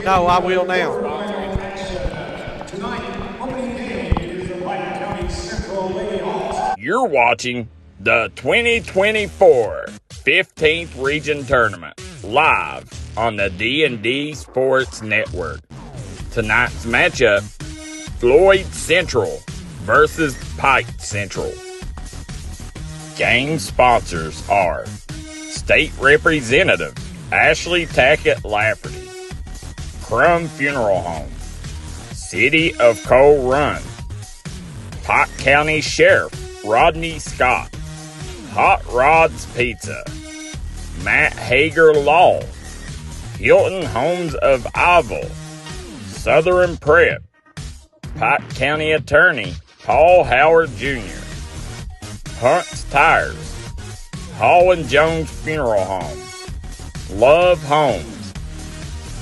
No, I will now. You're watching the 2024 15th Region Tournament live on the D&D Sports Network. Tonight's matchup, Floyd Central versus Pike Central. Game sponsors are State Representative Ashley Tackett Lafferty, Crum Funeral Home, City of Coal Run, Pike County Sheriff Rodney Scott, Hot Rods Pizza, Matt Hager Law, Hilton Homes of Iville, Southern Prep, Pike County Attorney Paul Howard Jr., Hunt's Tires, Hall & Jones Funeral Home, Love Homes,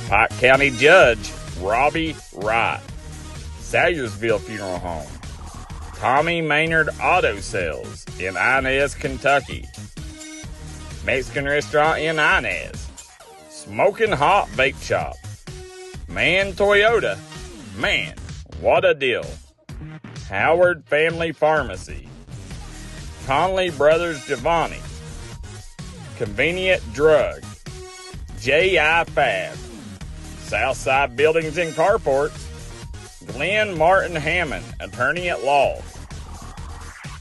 Pike County Judge Robbie Wright, Salyersville Funeral Home, Tommy Maynard Auto Sales in Inez, Kentucky, Mexican Restaurant in Inez, Smoking Hot Bake Shop, Man Toyota, man, what a deal, Howard Family Pharmacy, Conley Brothers Giovanni, Convenient Drug, J.I. Fab, Southside Buildings and Carports, Glenn Martin Hammond, Attorney at Law,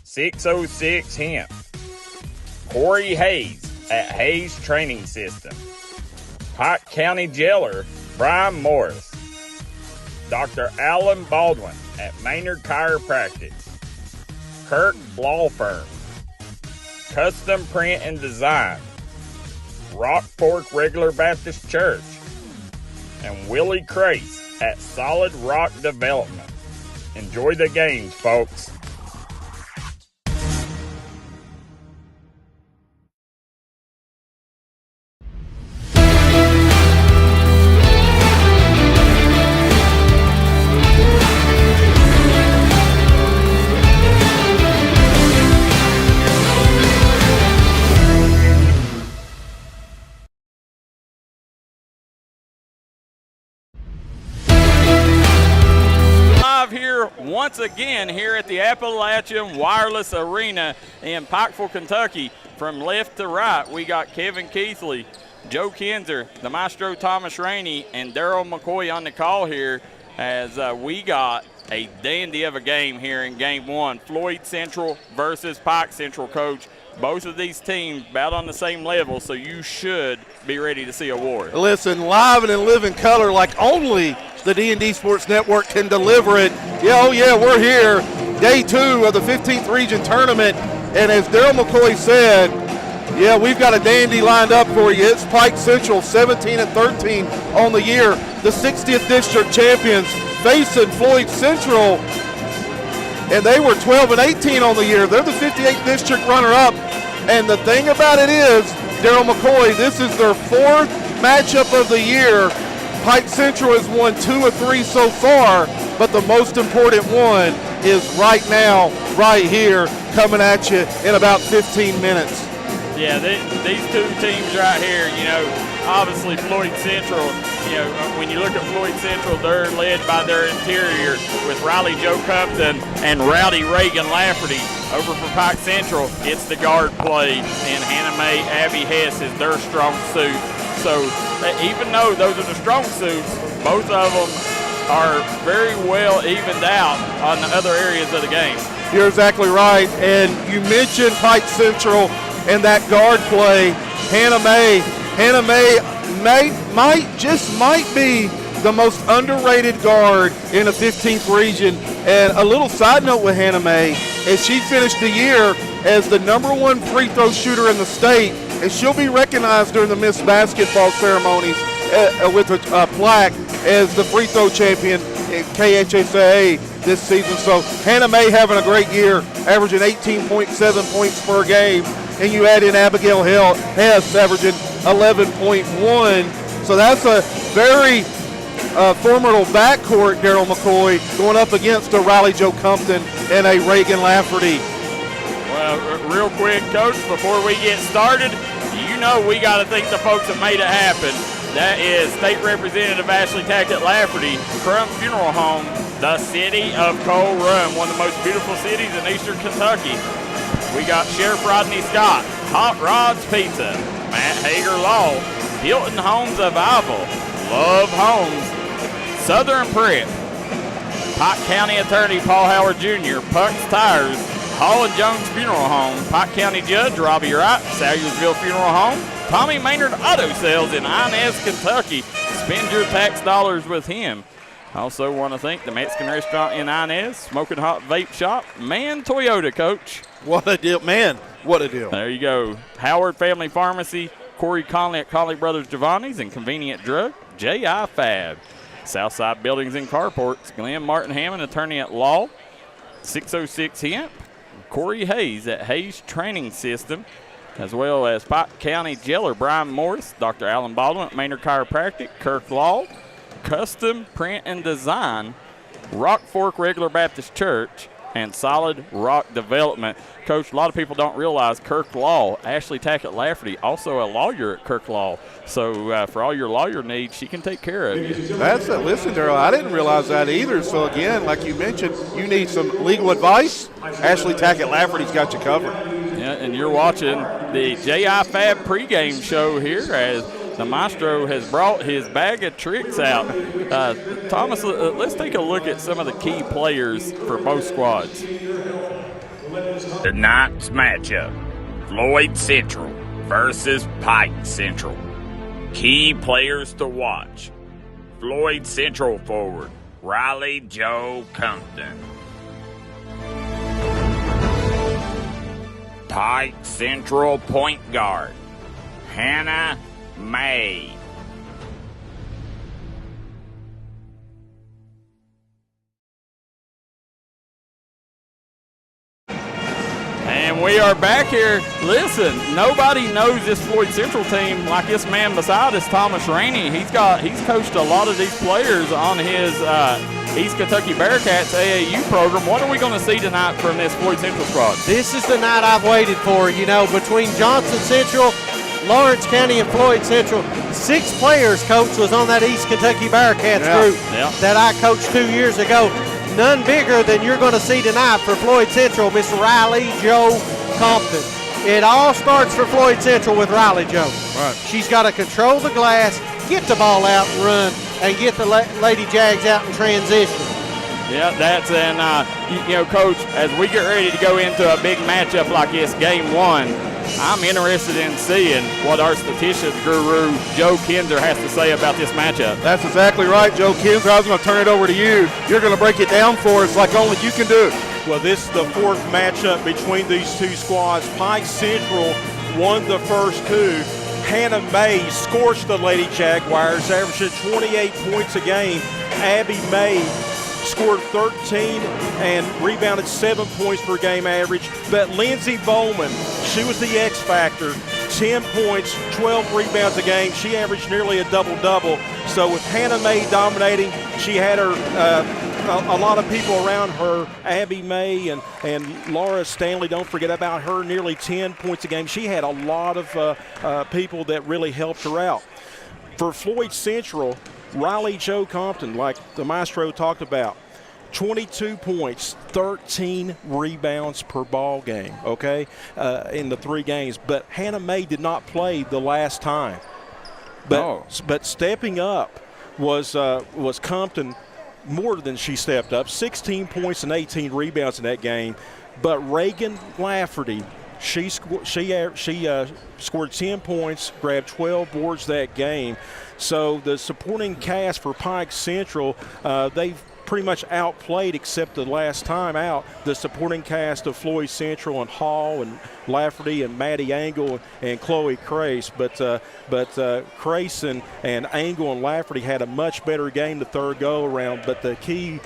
606 Hemp, Corey Hayes at Hayes Training System, Pike County Jailer Brian Morris, Dr. Alan Baldwin at Maynard Chiropractic, Kirk Law Firm, Custom Print and Design, Rock Fork Regular Baptist Church, and Willie Crace at Solid Rock Development. Enjoy the games, folks. Here once again here at the Appalachian Wireless Arena in Pikeville, Kentucky. From left to right, we got Kevin Keithley, Joe Kinzer, the Maestro Thomas Rainey, and Daryl McCoy on the call here as we got a dandy of a game here in game one. Floyd Central versus Pike Central, Coach. Both of these teams about on the same level, so you should be ready to see a war. Listen, live and in living color like only the D&D Sports Network can deliver it. Yeah, oh yeah, we're here. Day 2 of the 15th Region Tournament. And as Daryl McCoy said, yeah, we've got a dandy lined up for you. It's Pike Central, 17-13 on the year. The 60th District champions facing Floyd Central. And they were 12-18 on the year. They're the 58th District runner-up. And the thing about it is, Daryl McCoy, this is their 4th matchup of the year. Pike Central has won 2 of 3 so far, but the most important one is right now, right here, coming at you in about 15 minutes. Yeah, these two teams right here, you know, obviously Floyd Central, you know, when you look at Floyd Central, they're led by their interior with Riley Joe Compton and Rowdy Reagan Lafferty. Over for Pike Central, it's the guard play, and Hannah Mae Abby Hess is their strong suit. So even though those are the strong suits, both of them are very well evened out on the other areas of the game. You're exactly right. And you mentioned Pike Central and that guard play. Hannah Mae might be the most underrated guard in the 15th region. And a little side note with Hannah Mae is she finished the year as the #1 free throw shooter in the state, and she'll be recognized during the Miss Basketball ceremonies with a plaque as the free throw champion in KHSAA this season. So Hannah Mae having a great year, averaging 18.7 points per game, and you add in Abigail Hess averaging 11.1. So that's a very formidable backcourt, Daryl McCoy, going up against a Riley Joe Compton and a Reagan Lafferty. Well, real quick, Coach, before we get started, you you know we got to thank the folks that made it happen. That is State Representative Ashley Tackett Lafferty, Crum Funeral Home, the city of Coal Run, one of the most beautiful cities in eastern Kentucky. We got Sheriff Rodney Scott, Hot Rods Pizza, Matt Hager Law, Hilton Homes of Ivel, Love Homes, Southern Prep, Pike County Attorney Paul Howard Jr., Puck's Tires, Hall & Jones Funeral Home, Pike County Judge Robbie Wright, Salyersville Funeral Home, Tommy Maynard Auto Sales in Inez, Kentucky. Spend your tax dollars with him. I also want to thank the Mexican restaurant in Inez, Smoking Hot Vape Shop, Man Toyota, Coach. What a deal, man. What a deal. There you go. Howard Family Pharmacy, Corey Conley at Conley Brothers Giovanni's, and Convenient Drug, J.I. Fab. Southside Buildings and Carports, Glenn Martin Hammond, attorney at law, 606 Hemp, Corey Hayes at Hayes Training System, as well as Pike County Jailer Brian Morris, Dr. Alan Baldwin at Maynard Chiropractic, Kirk Law, Custom Print and Design, Rock Fork Regular Baptist Church, and Solid Rock Development. Coach, a lot of people don't realize Kirk Law, Ashley Tackett Lafferty, also a lawyer at Kirk Law. So for all your lawyer needs, she can take care of you. That's it. Listen, Darryl, I didn't realize that either. So, again, like you mentioned, you need some legal advice. Ashley Tackett Lafferty's got you covered. Yeah, and you're watching the J.I. Fab pregame show here as the maestro has brought his bag of tricks out. Thomas, let's take a look at some of the key players for both squads. Tonight's matchup, Floyd Central versus Pike Central. Key players to watch. Floyd Central forward, Riley Joe Compton. Pike Central point guard, Hannah May. And we are back here. Listen, nobody knows this Floyd Central team like this man beside us, Thomas Rainey. He's coached a lot of these players on his East Kentucky Bearcats AAU program. What are we going to see tonight from this Floyd Central squad? This is the night I've waited for, between Johnson Central, Lawrence County, and Floyd Central. 6 players, Coach, was on that East Kentucky Bearcats group that I coached 2 years ago. None bigger than you're going to see tonight for Floyd Central, Miss Riley Joe Compton. It all starts for Floyd Central with Riley Joe. Right. She's got to control the glass, get the ball out and run, and get the Lady Jags out in transition. Yeah, that's Coach, as we get ready to go into a big matchup like this, game 1, I'm interested in seeing what our statistics guru, Joe Kinzer, has to say about this matchup. That's exactly right, Joe Kinzer. I was going to turn it over to you. You're going to break it down for us like only you can do. Well, this is the 4th matchup between these two squads. Pike Central won the first 2. Hannah May scorched the Lady Jaguars, averaging 28 points a game. Abby May scored 13 and rebounded 7 points per game average. But Lindsey Bowman, she was the X factor. 10 points, 12 rebounds a game. She averaged nearly a double-double. So with Hannah May dominating, she had her a lot of people around her. Abby May and Laura Stanley, don't forget about her, nearly 10 points a game. She had a lot of people that really helped her out. For Floyd Central, Riley Joe Compton, like the maestro talked about, 22 points, 13 rebounds per ball game, in the 3 games. But Hannah May did not play the last time. But stepping up was Compton more than she stepped up. 16 points and 18 rebounds in that game. But Reagan Lafferty, she scored 10 points, grabbed 12 boards that game. So the supporting cast for Pike Central, they've pretty much outplayed, except the last time out, the supporting cast of Floyd Central and Hall and Lafferty and Maddie Angle and Chloe Crace. But Crace and Angle and Lafferty had a much better game the third go-around. But the key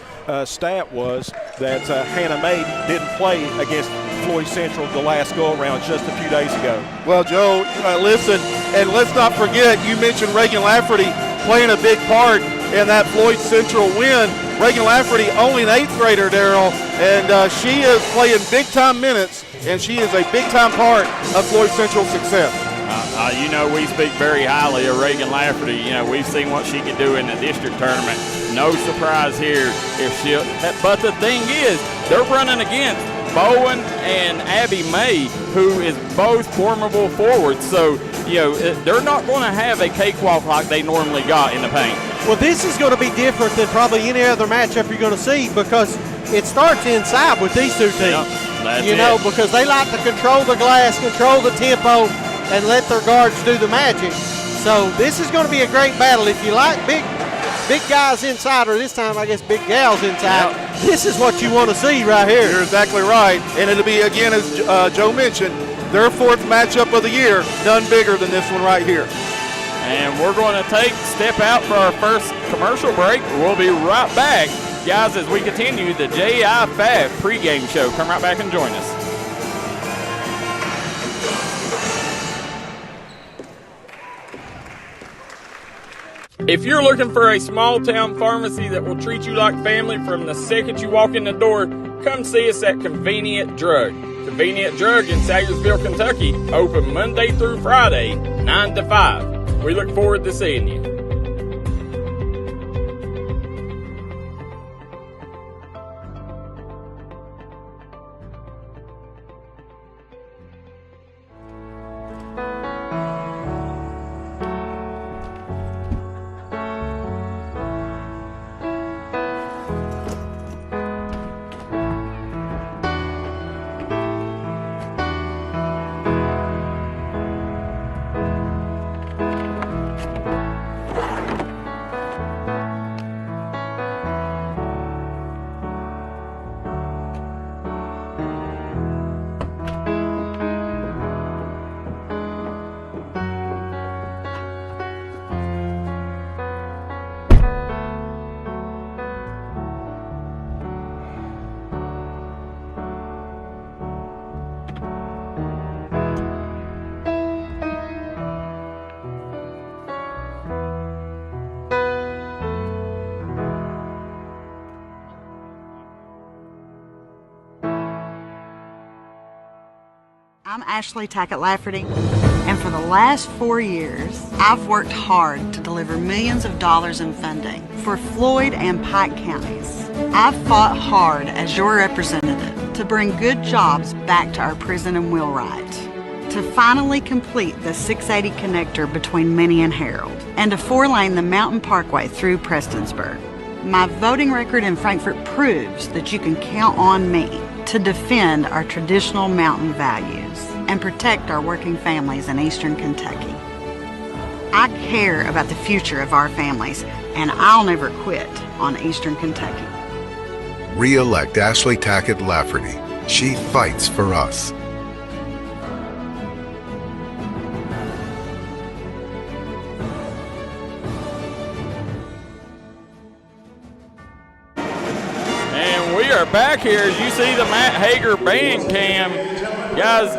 stat was that Hannah May didn't play against Floyd Central the last go-around just a few days ago. Well, Joe, listen, and let's not forget, you mentioned Reagan Lafferty playing a big part in that Floyd Central win. Reagan Lafferty, only an 8th grader, Darryl, and she is playing big-time minutes, and she is a big-time part of Floyd Central's success. You know, we speak very highly of Reagan Lafferty. You know, we've seen what she can do in the district tournament. No surprise here if she'll. But the thing is, they're running against Bowen and Abby May, who is both formidable forwards. So, you know, they're not going to have a cakewalk like they normally got in the paint. Well, this is going to be different than probably any other matchup you're going to see because it starts inside with these two teams. Yep, because they like to control the glass, control the tempo, and let their guards do the magic. So this is going to be a great battle. If you like big guys inside, or this time I guess big gals inside, this is what you want to see right here. You're exactly right. And it'll be, again, as Joe mentioned, their fourth matchup of the year, none bigger than this one right here. And we're going to step out for our first commercial break. We'll be right back, guys, as we continue the JI5 pregame show. Come right back and join us. If you're looking for a small town pharmacy that will treat you like family from the second you walk in the door, come see us at Convenient Drug. Convenient Drug in Sayersville, Kentucky, open Monday through Friday, 9 to 5. We look forward to seeing you. I'm Ashley Tackett Lafferty, and for the last 4 years, I've worked hard to deliver millions of dollars in funding for Floyd and Pike counties. I've fought hard as your representative to bring good jobs back to our prison and Wheelwright, to finally complete the 680 connector between Minnie and Harold, and to 4-lane the Mountain Parkway through Prestonsburg. My voting record in Frankfort proves that you can count on me to defend our traditional mountain values and protect our working families in Eastern Kentucky. I care about the future of our families, and I'll never quit on Eastern Kentucky. Re-elect Ashley Tackett Lafferty. She fights for us. Back here, as you see the Matt Hager band cam, guys,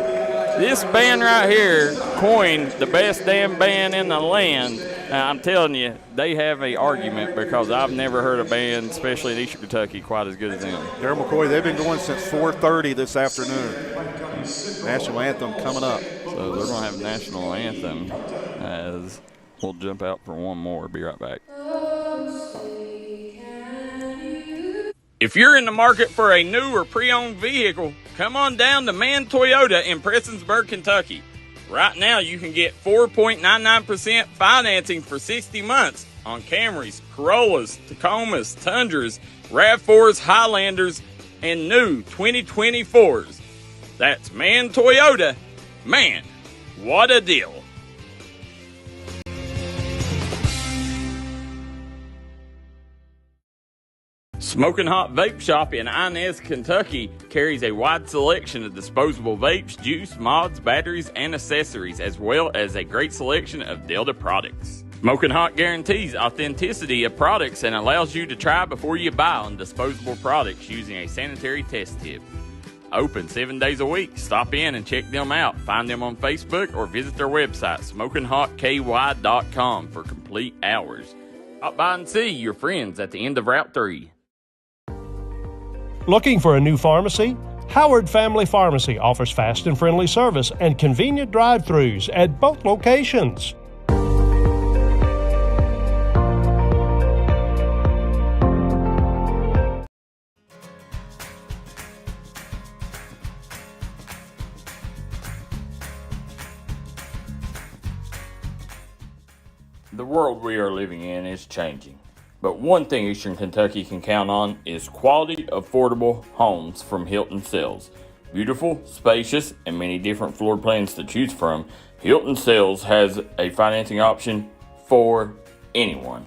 this band right here coined the best damn band in the land. Now, I'm telling you, they have an argument because I've never heard a band, especially in Eastern Kentucky, quite as good as them. Daryl McCoy, they've been going since 4:30 this afternoon. National anthem coming up. So they're going to have a national anthem as we'll jump out for one more. Be right back. If you're in the market for a new or pre-owned vehicle, come on down to Mann Toyota in Prestonsburg, Kentucky. Right now, you can get 4.99% financing for 60 months on Camrys, Corollas, Tacomas, Tundras, RAV4s, Highlanders, and new 2024s. That's Mann Toyota. Man, what a deal. Smoking Hot Vape Shop in Inez, Kentucky carries a wide selection of disposable vapes, juice, mods, batteries, and accessories, as well as a great selection of Delta products. Smoking Hot guarantees authenticity of products and allows you to try before you buy on disposable products using a sanitary test tip. Open 7 days a week. Stop in and check them out. Find them on Facebook or visit their website, SmokingHotKY.com, for complete hours. Stop by and see your friends at the end of Route 3. Looking for a new pharmacy? Howard Family Pharmacy offers fast and friendly service and convenient drive-thrus at both locations. The world we are living in is changing. But one thing Eastern Kentucky can count on is quality, affordable homes from Hilton Sales. Beautiful, spacious, and many different floor plans to choose from, Hilton Sales has a financing option for anyone.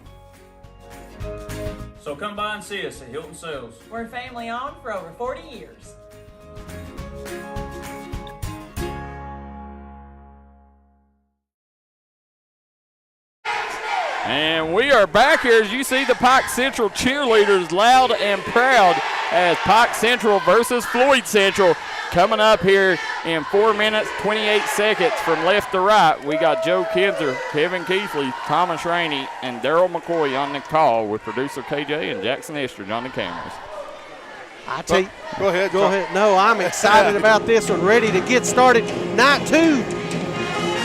So come by and see us at Hilton Sales. We're family owned for over 40 years. And we are back here as you see the Pike Central cheerleaders loud and proud as Pike Central versus Floyd Central coming up here in 4 minutes, 28 seconds from left to right. We got Joe Kinzer, Kevin Keithley, Thomas Rainey, and Daryl McCoy on the call with producer KJ and Jackson Estridge on the cameras. I tell you, Go ahead. go ahead. No, I'm excited about this one. Ready to get started. Night 2.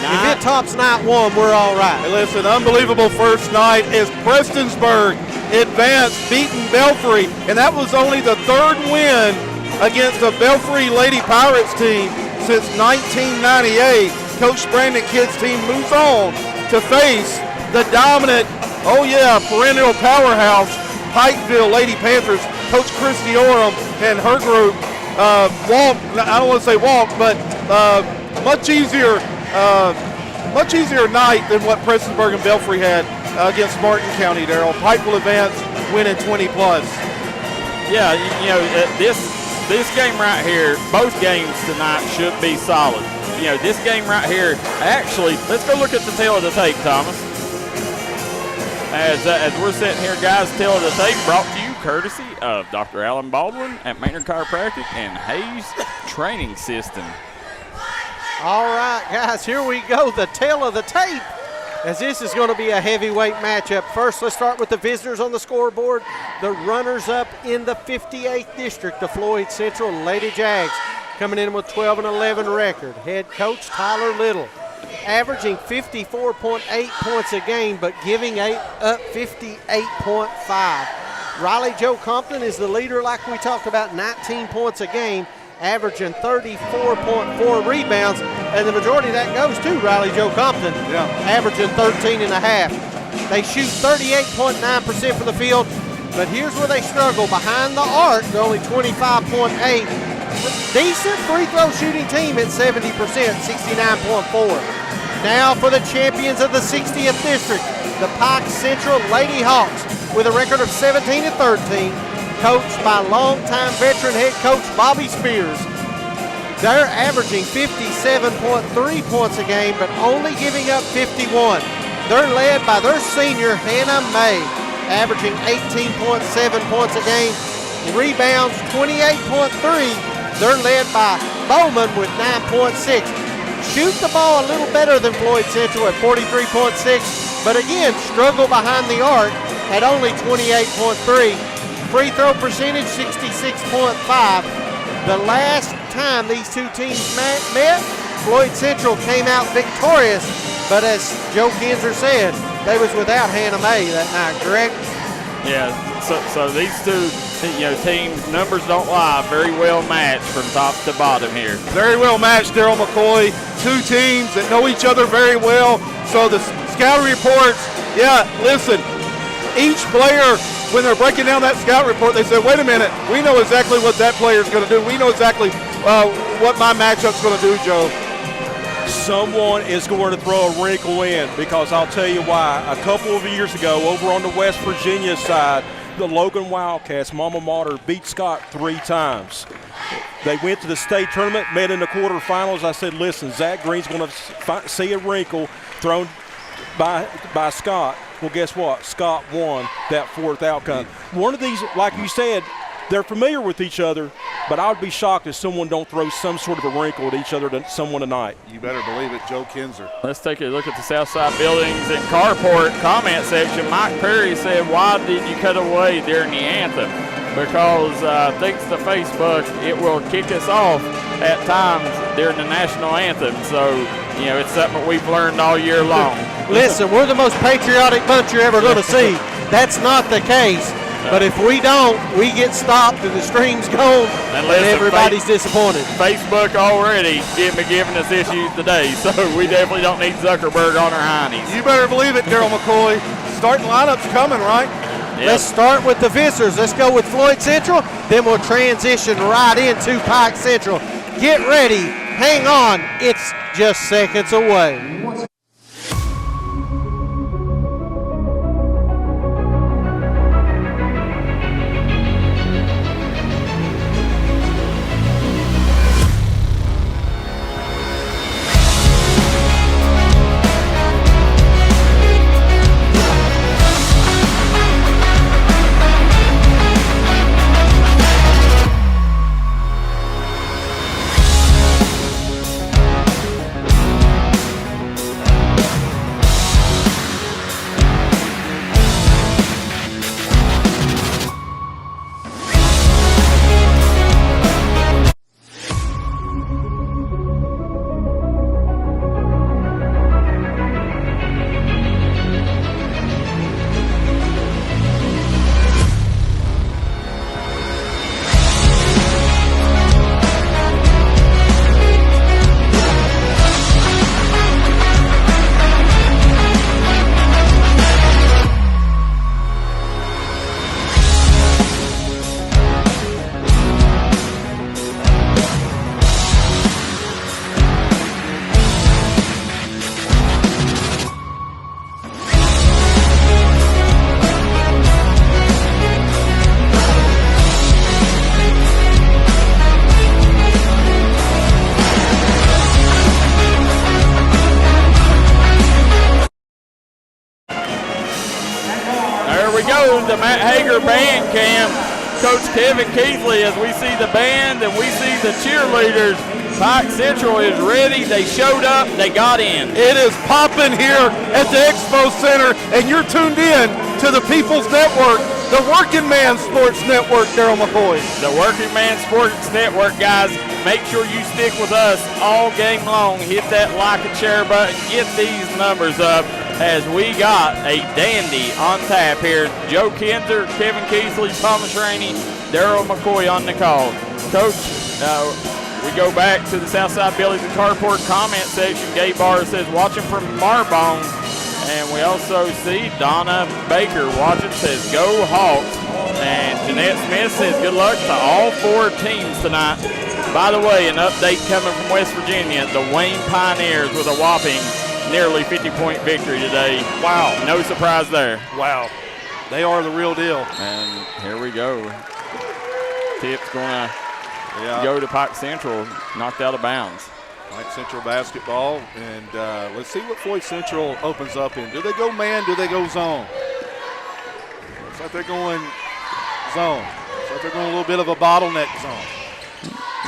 If it tops night 1, we're all right. Hey, listen, unbelievable first night as Prestonsburg advanced, beating Belfry, and that was only the 3rd win against the Belfry Lady Pirates team since 1998. Coach Brandon Kidd's team moves on to face the dominant, perennial powerhouse, Pikeville Lady Panthers. Coach Christy Orem and her group I don't want to say walk, but much easier night than what Prestonsburg and Belfry had against Martin County, Darrell. Pike will advance, winning 20+. Yeah, this game right here, both games tonight should be solid. This game right here, actually, let's go look at the tail of the tape, Thomas. As we're sitting here, guys, tail of the tape brought to you courtesy of Dr. Alan Baldwin at Maynard Chiropractic and Hayes Training System. All right, guys, here we go, the tail of the tape, as this is going to be a heavyweight matchup. First, let's start with the visitors on the scoreboard. The runners-up in the 58th district, the Floyd Central Lady Jags, coming in with 12-11 record. Head coach Tyler Little, averaging 54.8 points a game, but giving up 58.5. Riley Joe Compton is the leader, like we talked about, 19 points a game, averaging 34.4 rebounds, and the majority of that goes to Riley Joe Compton, averaging 13.5. They shoot 38.9% from the field, but here's where they struggle. Behind the arc, they're only 25.8. Decent free throw shooting team at 70%, 69.4. Now for the champions of the 60th district, the Pike Central Lady Hawks, with a record of 17-13. Coached by longtime veteran head coach Bobby Spears. They're averaging 57.3 points a game, but only giving up 51. They're led by their senior, Hannah May, averaging 18.7 points a game, rebounds 28.3. They're led by Bowman with 9.6. Shoot the ball a little better than Floyd Central at 43.6, but again, struggle behind the arc at only 28.3. Free throw percentage, 66.5. The last time these two teams met, Floyd Central came out victorious, but as Joe Kinzer said, they was without Hannah May that night, correct? Yeah, so these two, teams, numbers don't lie, very well matched from top to bottom here. Very well matched, Daryl McCoy. Two teams that know each other very well. So the scouting reports, listen, each player, when they're breaking down that scout report, they say, wait a minute, we know exactly what that player is going to do. We know exactly what my matchup's going to do, Joe. Someone is going to throw a wrinkle in, because I'll tell you why. A couple of years ago, over on the West Virginia side, the Logan Wildcats, Mama Mater, beat Scott 3 times. They went to the state tournament, met in the quarterfinals. I said, listen, Zach Green's going to see a wrinkle thrown by Scott. Well, guess what? Scott won that 4th outcome. One of these, like you said, they're familiar with each other, but I would be shocked if someone don't throw some sort of a wrinkle at each other to someone tonight. You better believe it, Joe Kinzer. Let's take a look at the Southside Buildings and Carport comment section. Mike Perry said, why did you cut away during the anthem? because thanks to Facebook, it will kick us off at times during the national anthem. So, you know, it's something that we've learned all year long. Listen, we're the most patriotic bunch you're ever going to see. That's not the case. But if we don't, we get stopped and the stream's gone, and everybody's disappointed. Facebook already giving us issues today, so we definitely don't need Zuckerberg on our heinies. You better believe it, Daryl McCoy. Starting lineup's coming, right? Yep. Let's start with the visitors. Let's go with Floyd Central, then we'll transition right into Pike Central. Get ready, hang on, it's just seconds away. The Matt Hager band cam. Coach Kevin Keithley, as we see the band and we see the cheerleaders. Pike Central is ready. They showed up. They got in. It is popping here at the Expo Center, and you're tuned in to the People's Network, the Working Man Sports Network, Daryl McCoy. The Working Man Sports Network, guys. Make sure you stick with us all game long. Hit that like and share button. Get these numbers up, as we got a dandy on tap here. Joe Kinzer, Kevin Keithley, Thomas Rainey, Daryl McCoy on the call. Coach, we go back to the Southside Billies and Carport comment section. Gabe Barr says, watching from Marbone. And we also see Donna Baker watching, says, go Hawks. And Jeanette Smith says, good luck to all four teams tonight. By the way, an update coming from West Virginia. The Wayne Pioneers with a whopping nearly 50-point victory today. Wow. No surprise there. Wow. They are the real deal. And here we go. Tip's going to go to Pike Central, knocked out of bounds. Pike Central basketball, and let's see what Floyd Central opens up in. Do they go man? Do they go zone? Looks like they're going zone. Looks like they're going a little bit of a bottleneck zone.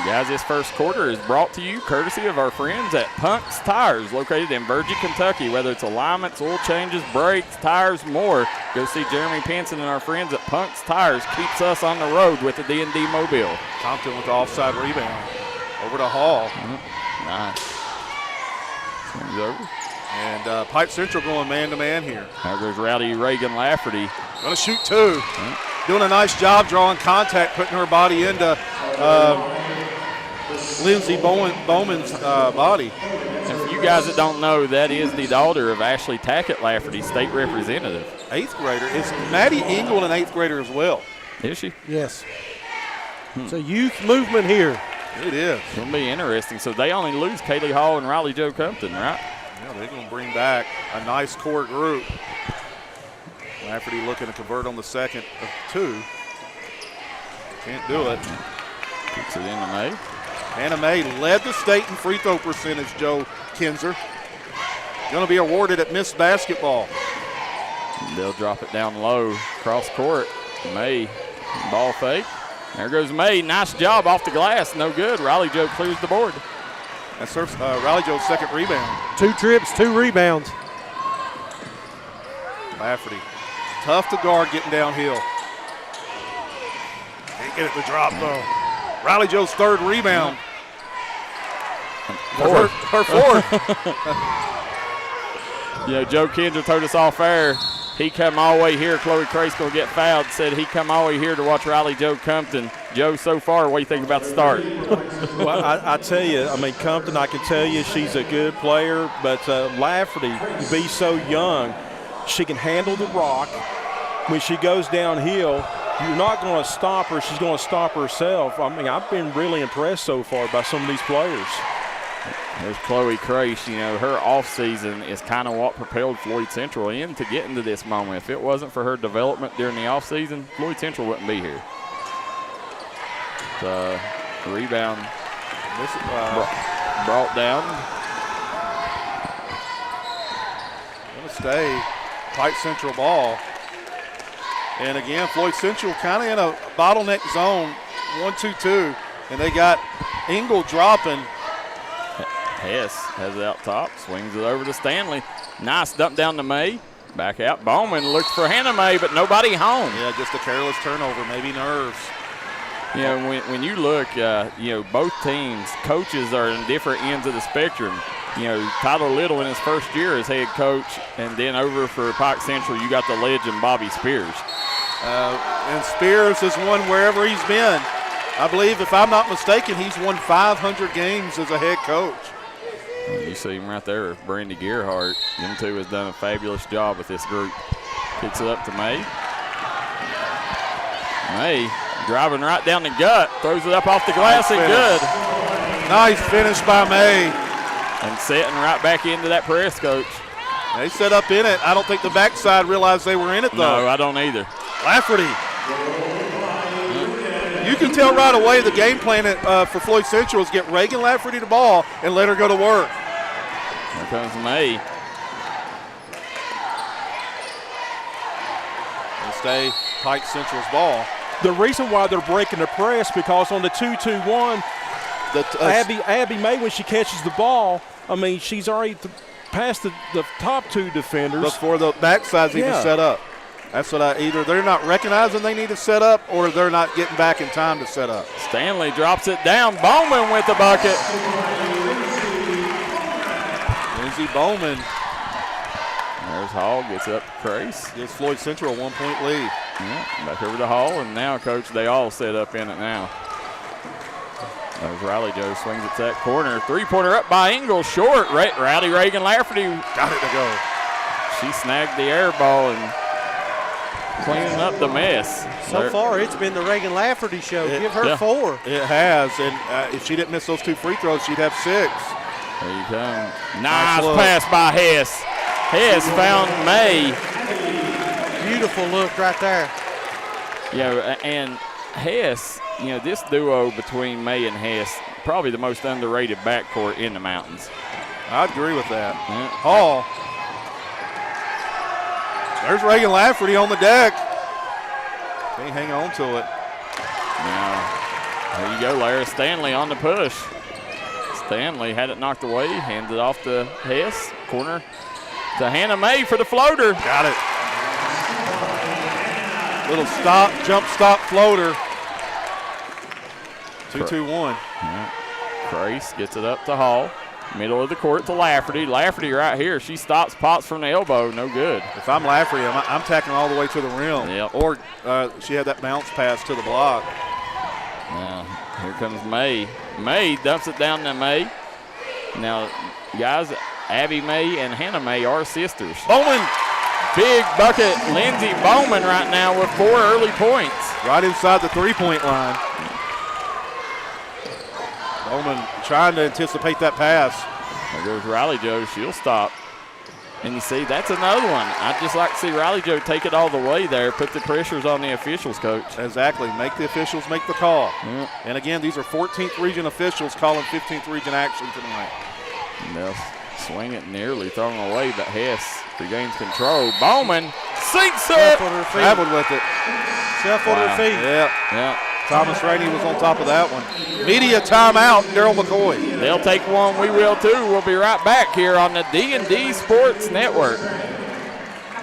Guys, this first quarter is brought to you courtesy of our friends at Punk's Tires, located in Virgie, Kentucky. Whether it's alignments, oil changes, brakes, tires, more, go see Jeremy Pinson and our friends at Punk's Tires. Keeps us on the road with the D&D Mobile. Compton with the offside rebound. Over to Hall. Nice. Swings over. And Pike Central going man-to-man here. There goes Rowdy Reagan Lafferty. Going to shoot two. Doing a nice job drawing contact, putting her body into Lindsey Bowman's body. And for you guys that don't know, that is the daughter of Ashley Tackett Lafferty, state representative. 8th grader. Is Maddie Engel an 8th grader as well? Is she? Yes. It's a youth movement here. It is. It's going to be interesting. So they only lose Kaylee Hall and Riley Joe Compton, right? Yeah, they're going to bring back a nice core group. Lafferty looking to convert on the second of two. Can't do it. Kicks it into May. Anna May led the state in free throw percentage, Joe Kinzer. Going to be awarded at Miss Basketball. They'll drop it down low, cross court. May, ball fake. There goes May. Nice job off the glass. No good. Riley Joe clears the board. That's Riley Joe's second rebound. 2 trips, 2 rebounds. Lafferty. Tough to guard getting downhill. Can't get it to drop, though. Riley Joe's third rebound. Fourth. Her fourth. Joe Kendra told us off air. He come all the way here. Chloe Crace going to get fouled. Said he come all the way here to watch Riley Joe Compton. Joe, so far, what do you think about the start? Well, I tell you, Compton, I can tell you she's a good player, but Lafferty, be so young, she can handle the rock. When she goes downhill, you're not going to stop her. She's going to stop herself. I've been really impressed so far by some of these players. There's Chloe Crace. Her offseason is kind of what propelled Floyd Central into getting to this moment. If it wasn't for her development during the offseason, Floyd Central wouldn't be here. The rebound brought down. Going to stay Pike Central ball. And again, Floyd Central kind of in a bottleneck zone, 1-2-2, and they got Engel dropping. Hess has it out top, swings it over to Stanley. Nice dump down to May. Back out. Bowman looks for Hannah May, but nobody home. Yeah, just a careless turnover, maybe nerves. When you look, both teams, coaches are in different ends of the spectrum. Tyler Little in his first year as head coach, and then over for Pike Central, you got the legend Bobby Spears. And Spears has won wherever he's been. I believe, if I'm not mistaken, he's won 500 games as a head coach. You see him right there with Brandy Gerhardt. Them two has done a fabulous job with this group. Kicks it up to May. May driving right down the gut, throws it up off the glass and good. Nice finish by May. And setting right back into that press, coach. They set up in it. I don't think the backside realized they were in it, though. No, I don't either. Lafferty. You can tell right away the game plan for Floyd Central is get Reagan Lafferty the ball and let her go to work. Here comes May. And stay Pike Central's ball. The reason why they're breaking the press, because on the 2-2-1, Abby May, when she catches the ball, she's already past the top two defenders. Before the backside's even set up. That's what either they're not recognizing they need to set up, or they're not getting back in time to set up. Stanley drops it down. Bowman with the bucket. Lindsey Bowman. There's Hall, gets up to Crace. Gives Floyd Central a 1-point lead. Yeah, back over to Hall, and now, Coach, they all set up in it now. There's Riley Joe, swings it to that corner. Three-pointer up by Engel, short. Rowdy Reagan Lafferty got it to go. She snagged the air ball and cleaning up the mess. So far, it's been the Reagan Lafferty show. Give her 4. It has, and if she didn't miss those 2 free throws, she'd have 6. There you come. Nice pass by Hess. Hess found May. Beautiful look right there. And Hess, this duo between May and Hess, probably the most underrated backcourt in the mountains. I agree with that. Yeah. Hall. There's Reagan Lafferty on the deck. Can't hang on to it. Now, there you go, Larry Stanley on the push. Stanley had it knocked away, hands it off to Hess. Corner to Hannah May for the floater. Got it. Little jump stop floater. 2-2-1. Yeah. Crace gets it up to Hall. Middle of the court to Lafferty. Lafferty right here. She stops, pops from the elbow. No good. If I'm Lafferty, I'm tacking all the way to the rim. Yep. Or she had that bounce pass to the block. Now, here comes May. May dumps it down to May. Now, guys, Abby May and Hannah May are sisters. Bowman. Big bucket. Lindsey Bowman right now with 4 early points. Right inside the 3-point line. Bowman trying to anticipate that pass. There goes Riley Joe. She'll stop. And you see, that's another one. I'd just like to see Riley Joe take it all the way there, put the pressures on the officials, Coach. Exactly. Make the officials make the call. Yeah. And again, these are 14th region officials calling 15th region action tonight. And they'll swing it nearly thrown away, but Hess regains control. Bowman sinks it. Traveled with it. Shuffled her feet. Yeah. Thomas Rainey was on top of that one. Media timeout, Daryl McCoy. They'll take one. We will too. We'll be right back here on the D&D Sports Network.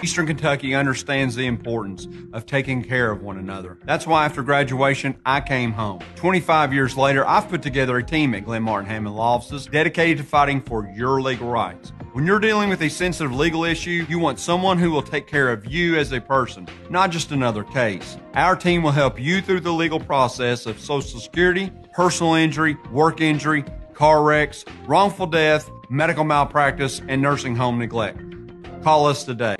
Eastern Kentucky understands the importance of taking care of one another. That's why after graduation, I came home. 25 years later, I've put together a team at Glenn Martin Hammond Law Offices dedicated to fighting for your legal rights. When you're dealing with a sensitive legal issue, you want someone who will take care of you as a person, not just another case. Our team will help you through the legal process of Social Security, personal injury, work injury, car wrecks, wrongful death, medical malpractice, and nursing home neglect. Call us today.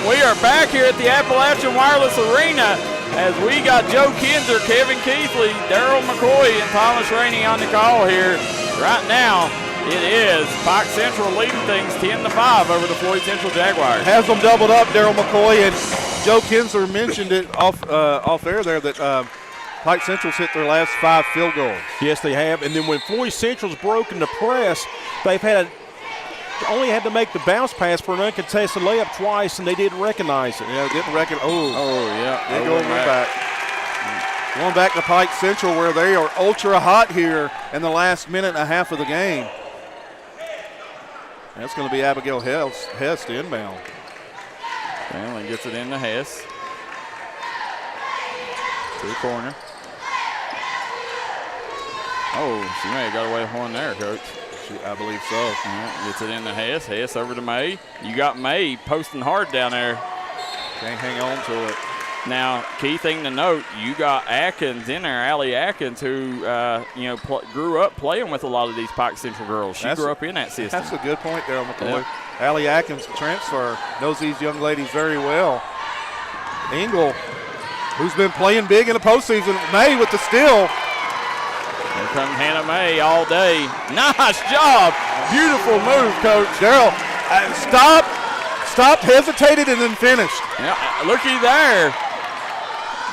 We are back here at the Appalachian Wireless Arena as we got Joe Kinzer, Kevin Keithley, Daryl McCoy, and Thomas Rainey on the call here. Right now, it is Pike Central leading things 10-5 over the Floyd Central Jaguars. Has them doubled up, Daryl McCoy, and Joe Kinzer mentioned it off air there that Pike Central's hit their last 5 field goals. Yes, they have. And then when Floyd Central's broken the press, they've only had to make the bounce pass for an uncontested layup twice, and they didn't recognize it. Yeah, didn't recognize. Yeah. Going back. Going back to Pike Central, where they are ultra hot here in the last minute and a half of the game. That's going to be Abigail Hess to inbound. Family gets it into Hess. To the corner. Oh, she may have got away with one there, Coach. I believe so. Yeah, gets it into Hess. Hess over to May. You got May posting hard down there. Can't hang on to it. Now, key thing to note, you got Atkins in there, Allie Atkins, who grew up playing with a lot of these Pike Central girls. She grew up in that system. That's a good point there, McCoy. Yep. Allie Atkins, the transfer, knows these young ladies very well. Engel, who's been playing big in the postseason. May with the steal. Here comes Hannah May all day. Nice job. Beautiful move, Coach. Daryl, stopped, hesitated, and then finished. Yeah, looky there.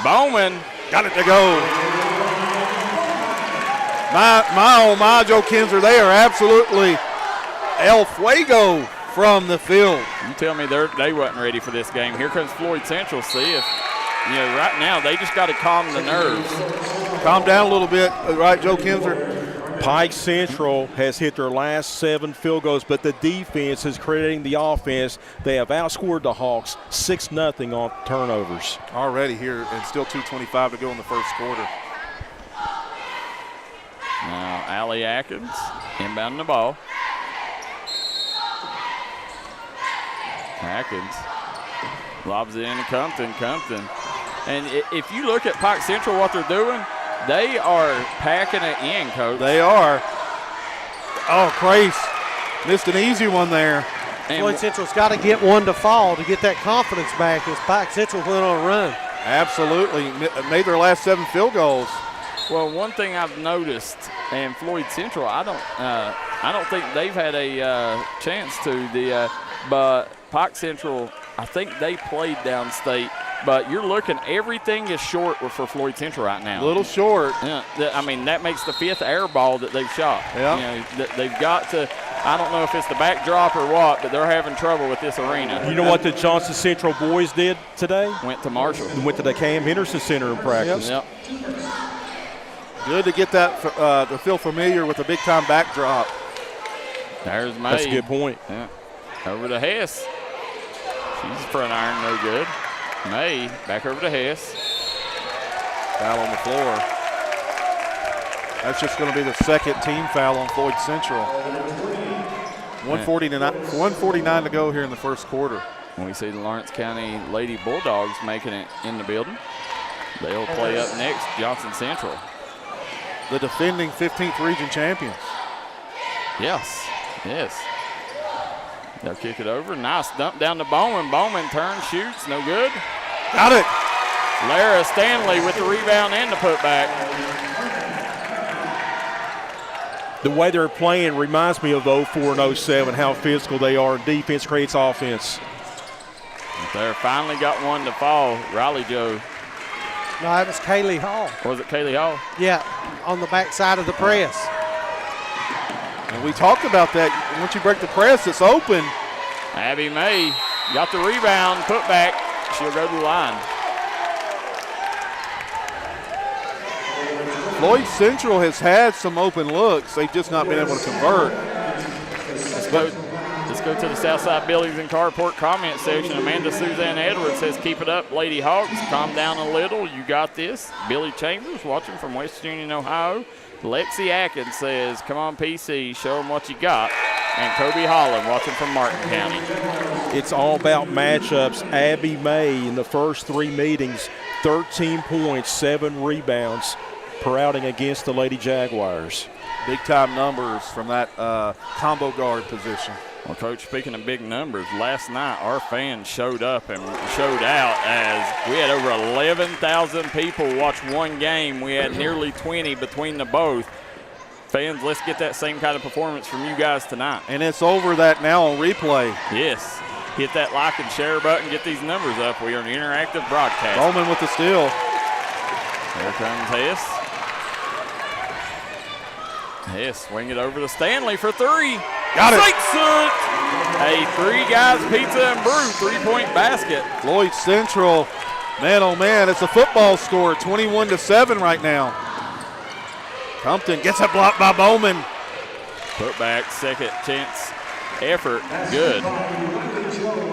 Bowman. Got it to go. My, Joe Kinzer, they are absolutely El Fuego from the field. You tell me they wasn't ready for this game. Here comes Floyd Central. See if, right now they just got to calm the nerves. Calm down a little bit, right, Joe Kinzer? Pike Central has hit their last 7 field goals, but the defense is creating the offense. They have outscored the Hawks 6-0 on turnovers. Already here, and still 2:25 to go in the first quarter. Now, Allie Atkins inbounding the ball. Atkins lobs it into Compton. And if you look at Pike Central, what they're doing, they are packing it in, Coach. They are. Oh, Crace missed an easy one there. And Floyd Central's got to get one to fall to get that confidence back as Pike Central went on a run. Absolutely. Made their last 7 field goals. Well, one thing I've noticed, and Floyd Central, I don't think they've had a chance to. But Pike Central, I think they played downstate. But you're looking, everything is short for Floyd Central right now. A little short. Yeah, that makes the 5th air ball that they've shot. Yeah. They've got to, I don't know if it's the backdrop or what, but they're having trouble with this arena. You know what the Johnson Central boys did today? Went to Marshall. Went to the Cam Henderson Center in practice. Yep. Good to get that to feel familiar with a big-time backdrop. There's May. That's a good point. Yeah. Over to Hess. She's front iron, no good. May back over to Hess. Foul on the floor. That's just going to be the 2nd team foul on Floyd Central. 149 to go here in the first quarter. We see the Lawrence County Lady Bulldogs making it in the building. They'll play up next, Johnson Central. The defending 15th region champions. Yes. They'll kick it over. Nice dump down to Bowman. Bowman turns, shoots, no good. Got it. Lara Stanley with the rebound and the putback. The way they're playing reminds me of 04 and 07, how physical they are. Defense creates offense. They finally got one to fall. Riley Joe. No, that was Kaylee Hall. Was it Kaylee Hall? Yeah, on the backside of the press. And we talked about that. Once you break the press, it's open. Abby May got the rebound, put back. She'll go to the line. Floyd Central has had some open looks. They've just not been able to convert. Let's go to the Southside Buildings and Carport comment section. Amanda Suzanne Edwards says, keep it up, Lady Hawks. Calm down a little. You got this. Billy Chambers watching from West Union, Ohio. Lexi Atkins says, come on, PC, show them what you got. And Kobe Holland watching from Martin County. It's all about matchups. Abby May in the first 3 meetings, 13 points, 7 rebounds per outing against the Lady Jaguars. Big-time numbers from that combo guard position. Well, Coach, speaking of big numbers, last night our fans showed up and showed out as we had over 11,000 people watch one game. We had nearly 20 between the both. Fans, let's get that same kind of performance from you guys tonight. And it's over that now on replay. Yes. Hit that like and share button, get these numbers up. We are an interactive broadcast. Bowman with the steal. There comes Hess. Hess swing it over to Stanley for 3. Got it. A 3 guys pizza and brew 3-point basket. Floyd Central, man, oh man, it's a football score, 21-7 right now. Compton gets it blocked by Bowman. Put back, second chance effort, good.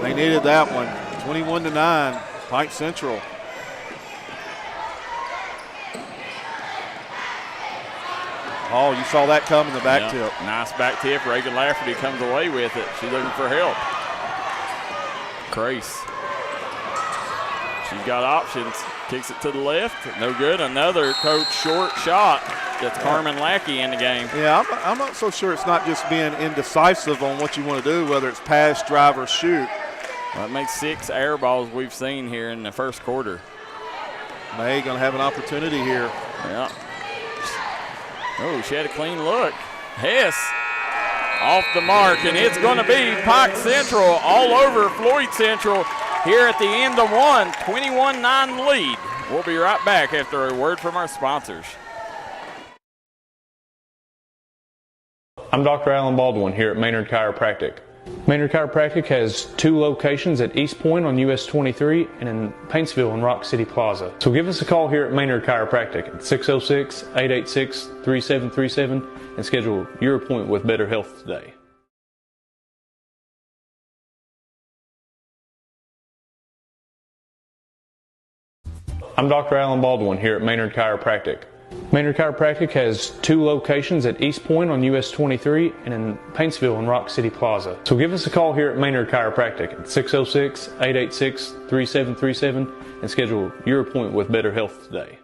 They needed that one. 21-9, Pike Central. Oh, you saw that come in the back tip. Nice back tip. Reagan Lafferty comes away with it. She's looking for help. Crace. She's got options. Kicks it to the left. No good. Another coach short shot. That's Carmen Lackey in the game. Yeah, I'm not so sure it's not just being indecisive on what you want to do, whether it's pass, drive, or shoot. Well, that makes 6 air balls we've seen here in the first quarter. May going to have an opportunity here. Yeah. Oh, she had a clean look. Hess off the mark, and it's going to be Pike Central all over Floyd Central here at the end of one, 21-9 lead. We'll be right back after a word from our sponsors. I'm Dr. Alan Baldwin here at Maynard Chiropractic. Maynard Chiropractic has 2 locations at East Point on US 23 and in Paintsville and Rock City Plaza. So give us a call here at Maynard Chiropractic at 606-886-3737 and schedule your appointment with Better Health today. I'm Dr. Alan Baldwin here at Maynard Chiropractic. Maynard Chiropractic has 2 locations at East Point on US 23 and in Paintsville and Rock City Plaza. So give us a call here at Maynard Chiropractic at 606-886-3737 and schedule your appointment with Better Health today.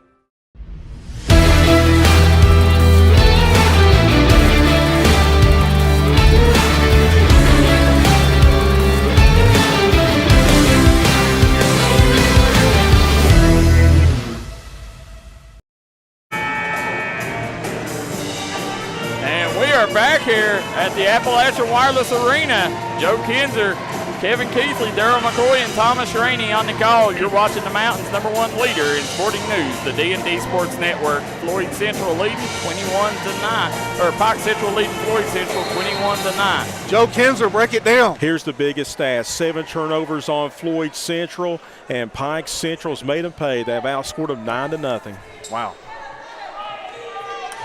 Back here at the Appalachian Wireless Arena. Joe Kinzer, Kevin Keithley, Daryl McCoy, and Thomas Rainey on the call. You're watching the Mountains' #1 leader in sporting news, the D&D Sports Network. Floyd Central leading 21-9, or Pike Central leading Floyd Central 21-9. Joe Kinzer, break it down. Here's the biggest stat: 7 turnovers on Floyd Central, and Pike Central's made them pay. They've outscored them 9-0. Wow.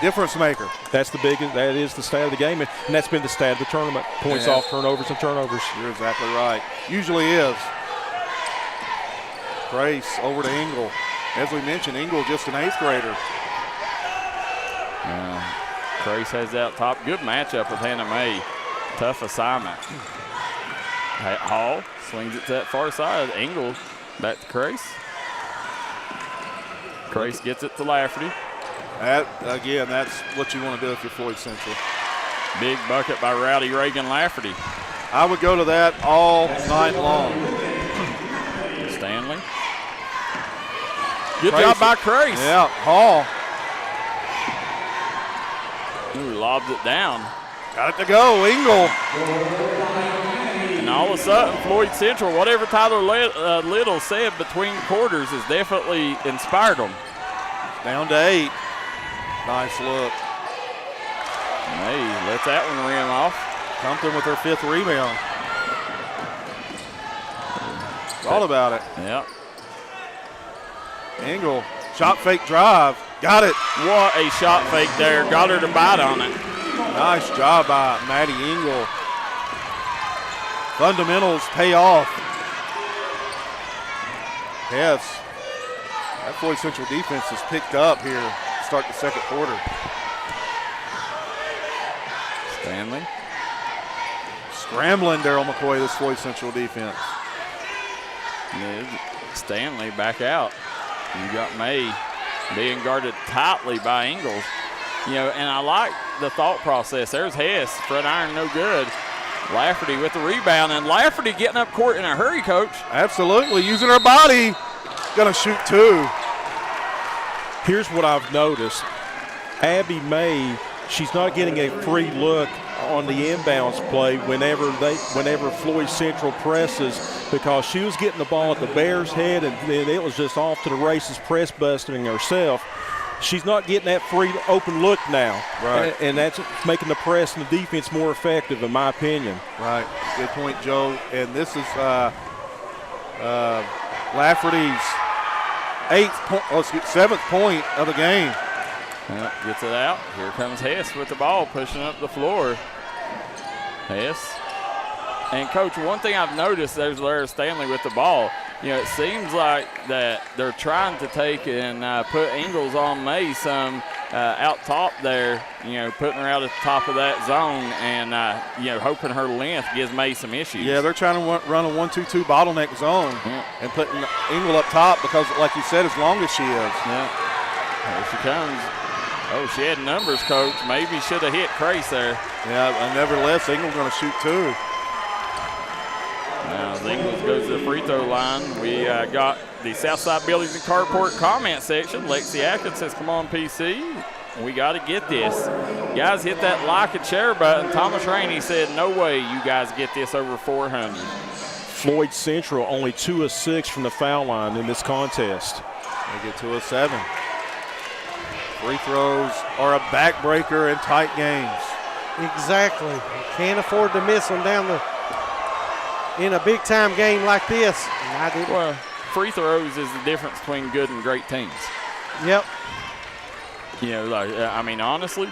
Difference maker. That is the stat of the game, and that's been the stat of the tournament. Points off turnovers and turnovers. You're exactly right. Usually is. Grace over to Engel. As we mentioned, Engel just an 8th grader. Grace has that top. Good matchup with Hannah May. Tough assignment. Hall swings it to that far side. Engel back to Crace. Crace gets it to Lafferty. Again, that's what you want to do if you're Floyd Central. Big bucket by Rowdy Reagan Lafferty. I would go to that all night long. Stanley. Good job by Crace. Yeah, Hall. Ooh, lobs it down. Got it to go, Engel. And all of a sudden, Floyd Central, whatever Tyler Little said between quarters, has definitely inspired them. Down to 8. Nice look. May lets that one rim off. Compton with her 5th rebound. Thought about it. Yep. Engel, shot fake drive. Got it. What a shot fake there. Got her to bite on it. Nice job by Maddie Engel. Fundamentals pay off. Yes. That Floyd Central defense has picked up here to start the second quarter. Stanley. Scrambling, Daryl McCoy, this Floyd Central defense. Stanley back out. You got May being guarded tightly by Ingles. You know, and I like the thought process. There's Hess, front iron, no good. Lafferty with the rebound, and Lafferty getting up court in a hurry, Coach. Absolutely, using her body. Gonna shoot 2. Here's what I've noticed. Abby May, she's not getting a free look on the inbounds play whenever Floyd Central presses, because she was getting the ball at the Bears' head, and then it was just off to the races, press busting herself. She's not getting that free open look now. Right. And that's making the press and the defense more effective, in my opinion. Right. Good point, Joe. And this is Lafferty's 7th point of the game. Yep, gets it out. Here comes Hess with the ball, pushing up the floor. Hess. And, Coach, one thing I've noticed, there's Lara Stanley with the ball. You know, it seems like that they're trying to take and put Ingles on May some out top there, you know, putting her out at the top of that zone and, you know, hoping her length gives May some issues. Yeah, they're trying to run a 1-2-2 bottleneck zone and putting Engel up top because, like you said, as long as she is. Yeah. Here she comes. Oh, she had numbers, Coach. Maybe should have hit Crace there. Yeah, but nevertheless, Engel's going to shoot 2. Now, as Ingles goes to the free throw line, we got the Southside Buildings and Carport comment section. Lexi Atkins says, come on, PC. We got to get this. Guys, hit that like and share button. Thomas Rainey said, no way you guys get this over 400. Floyd Central only 2 of 6 from the foul line in this contest. They get 2 of 7. Free throws are a backbreaker in tight games. Exactly. You can't afford to miss them in a big-time game like this. Well, free throws is the difference between good and great teams. Yep. You know, like, I mean, honestly,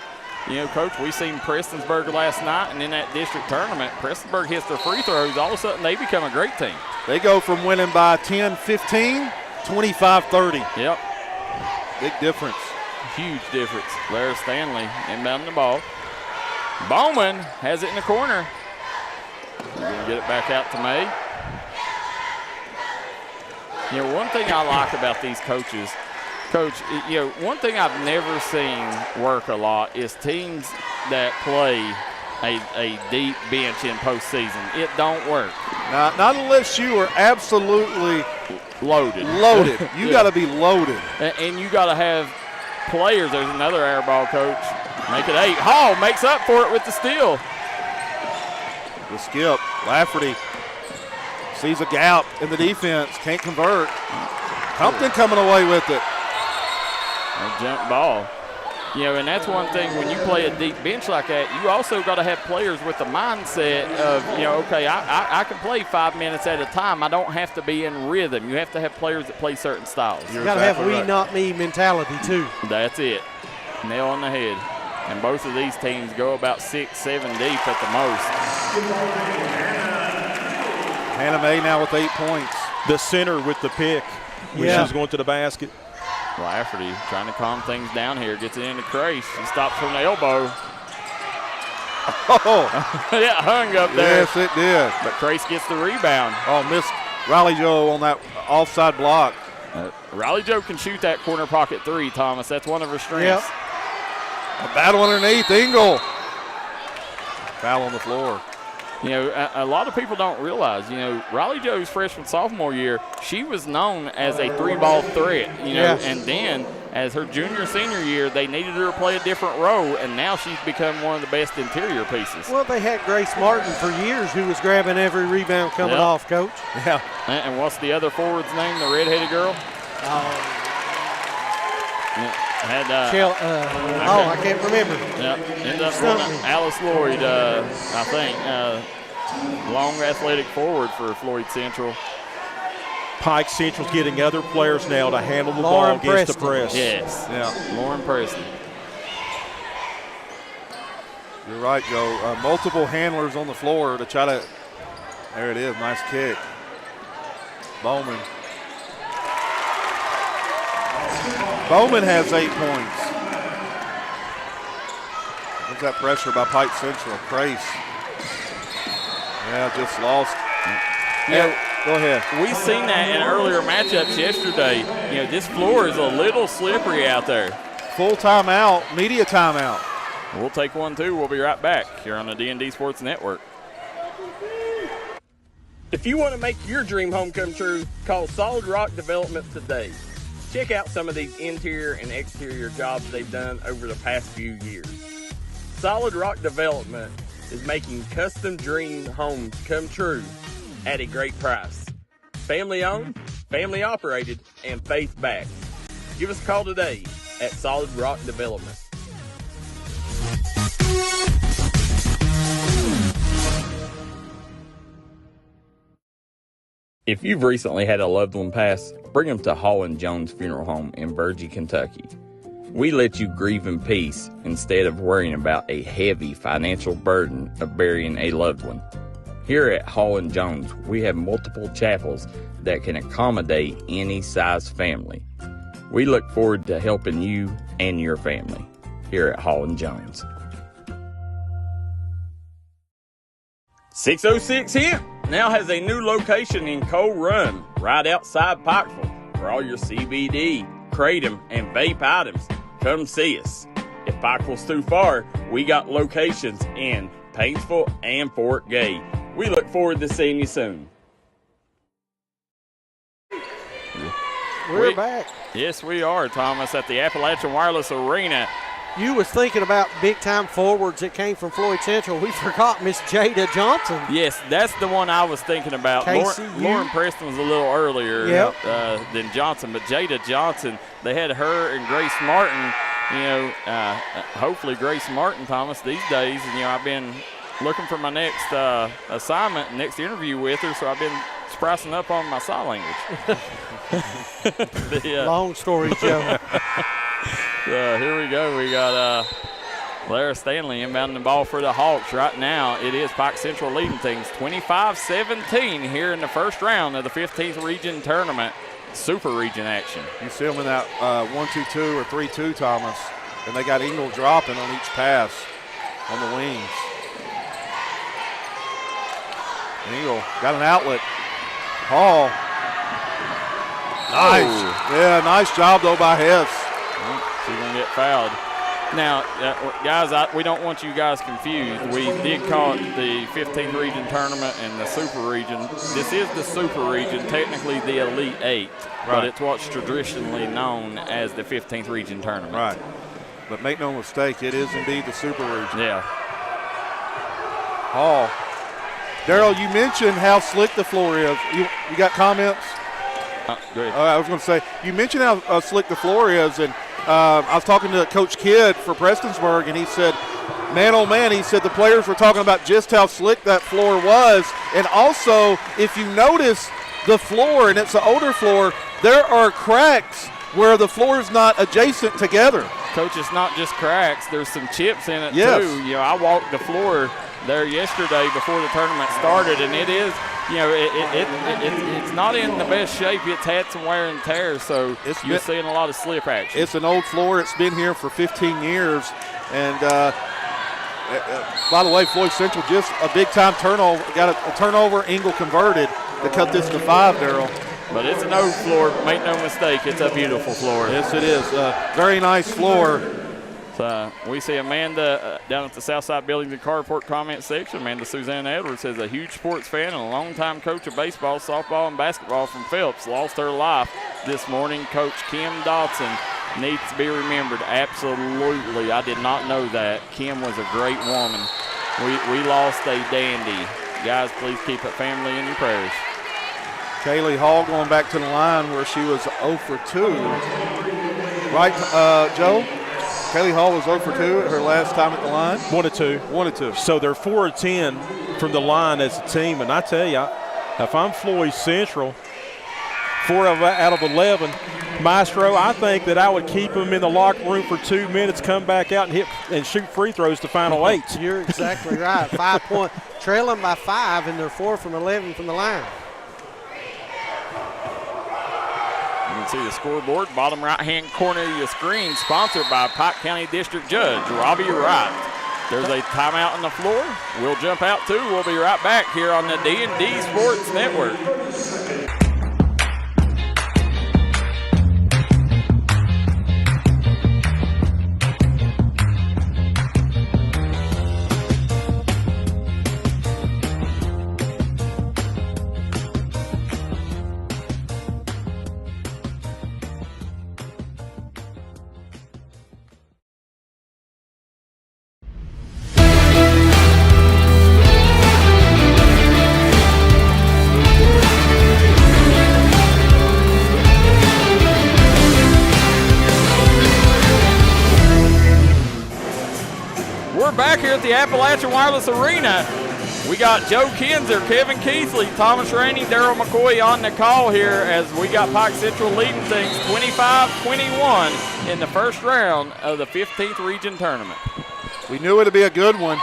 you know, Coach, we seen Prestonsburg last night, and in that district tournament, Prestonsburg hits their free throws. All of a sudden, they become a great team. They go from winning by 10-15, 25-30. Yep. Big difference. Huge difference. Lara Stanley inbounding the ball. Bowman has it in the corner. We're going to get it back out to May. You know, one thing I like about these coaches, Coach, you know, one thing I've never seen work a lot is teams that play a deep bench in postseason. It don't work. Not unless you are absolutely loaded. You got to be loaded. And you got to have players. There's another air ball, Coach. Make it 8. Hall makes up for it with the steal. The skip. Lafferty sees a gap in the defense. Can't convert. Compton coming away with it. A jump ball. You know, and that's one thing when you play a deep bench like that, you also got to have players with the mindset of, you know, okay, I can play 5 minutes at a time. I don't have to be in rhythm. You have to have players that play certain styles. You got to have we, not me mentality, too. That's it. Nail on the head. And both of these teams go about 6, 7 deep at the most. Hannah May now with 8 points. The center with the pick when she was going to the basket. Lafferty trying to calm things down here. Gets it into Crace. She stops from the elbow. Oh. It hung up there. Yes, it did. But Trace gets the rebound. Oh, missed Riley Joe on that offside block. Riley Joe can shoot that corner pocket three, Thomas. That's one of her strengths. A battle underneath. Ingle. Foul on the floor. You know, a lot of people don't realize, you know, Riley Joe's freshman, sophomore year, she was known as a three-ball threat, you know, and then as her junior, senior year, they needed her to play a different role, and now she's become one of the best interior pieces. Well, they had Grace Martin for years who was grabbing every rebound coming off, Coach. Yeah. And what's the other forward's name, the redheaded girl? I can't remember. Yeah, ended up Alice Lloyd, I think. Long athletic forward for Floyd Central. Pike Central's getting other players now to handle the ball against the press. Yes. Yeah. Lauren Preston. You're right, Joe. Multiple handlers on the floor to try to. There it is. Nice kick. Bowman. Bowman has 8 points. There's that pressure by Pike Central. Grace. Yeah, just lost. Yeah, go ahead. We've seen that in earlier matchups yesterday. You know, this floor is a little slippery out there. Full timeout, media timeout. We'll take one, too. We'll be right back here on the D&D Sports Network. If you want to make your dream home come true, call Solid Rock Development today. Check out some of these interior and exterior jobs they've done over the past few years. Solid Rock Development is making custom dream homes come true at a great price. Family owned, family operated, and faith backed. Give us a call today at Solid Rock Development. If you've recently had a loved one pass, bring them to Hall & Jones Funeral Home in Burgee, Kentucky. We let you grieve in peace instead of worrying about a heavy financial burden of burying a loved one. Here at Hall & Jones, we have multiple chapels that can accommodate any size family. We look forward to helping you and your family here at Hall & Jones. 606 Hemp now has a new location in Coal Run, right outside Pikeville. For all your CBD, kratom, and vape items, come see us. If Pikeville's too far, we got locations in Paintsville and Fort Gay. We look forward to seeing you soon. We're back. Yes, we are, Thomas, at the Appalachian Wireless Arena. You was thinking about big-time forwards that came from Floyd Central. We forgot Miss Jada Johnson. Yes, that's the one I was thinking about. Lauren Preston was a little earlier than Johnson, but Jada Johnson, they had her and Grace Martin. You know, hopefully Grace Martin, Thomas, these days, and, you know, I've been looking for my next assignment, next interview with her, so I've been spicing up on my sign language. Long story, Joe. Here we go. We got Lara Stanley inbounding the ball for the Hawks. Right now, it is Pike Central leading things 25-17 here in the first round of the 15th region tournament. Super region action. You see them in that 1-2-2 or 3-2, Thomas, and they got Ingle dropping on each pass on the wings. Ingle got an outlet. Hall. Nice. Oh. Yeah, nice job, though, by Hess. She's going to get fouled. Now, guys, we don't want you guys confused. We did call it the 15th region tournament and the super region. This is the super region, technically the Elite Eight, but it's what's traditionally known as the 15th region tournament. Right. But make no mistake, it is indeed the super region. Yeah. Hall. Daryl, you mentioned how slick the floor is. You got comments? Go ahead. I was going to say, you mentioned how slick the floor is, and I was talking to Coach Kidd for Prestonsburg, and he said, man, oh man, he said the players were talking about just how slick that floor was. And also, if you notice the floor, and it's an older floor, there are cracks where the floor is not adjacent together. Coach, it's not just cracks. There's some chips in it, too. You know, I walked the floor there yesterday before the tournament started, and it is, you know, it's not in the best shape. It's had some wear and tear, so you're seeing a lot of slip action. It's an old floor. It's been here for 15 years, and By the way, Floyd Central just a big-time turnover. Got a turnover. Engle converted to cut this to 5, Darryl. But it's an oak floor. Make no mistake, it's a beautiful floor. Yes, it is. Very nice floor. So we see Amanda down at the Southside Buildings and Carport comment section. Amanda Suzanne Edwards says a huge sports fan and a longtime coach of baseball, softball, and basketball from Phelps lost her life this morning. Coach Kim Dotson needs to be remembered. Absolutely. I did not know that. Kim was a great woman. We lost a dandy. Guys, please keep that family in your prayers. Kaylee Hall going back to the line where she was 0 for 2. Right, Joe? Kaylee Hall was 0 for 2 at her last time at the line. 1 of 2. 1 of 2. So they're 4 of 10 from the line as a team. And I tell you, if I'm Floyd Central, 4 out of 11, Maestro, I think that I would keep them in the locker room for 2 minutes, come back out and shoot free throws to final 8. You're exactly right. 5 point, trailing by 5, and they're 4 from 11 from the line. You can see the scoreboard, bottom right-hand corner of your screen, sponsored by Pike County District Judge Robbie Wright. There's a timeout on the floor. We'll jump out too. We'll be right back here on the D&D Sports Network. Back here at the Appalachian Wireless Arena, we got Joe Kinzer, Kevin Keithley, Thomas Rainey, Darryl McCoy on the call here as we got Pike Central leading things 25-21 in the first round of the 15th region tournament. We knew it would be a good one.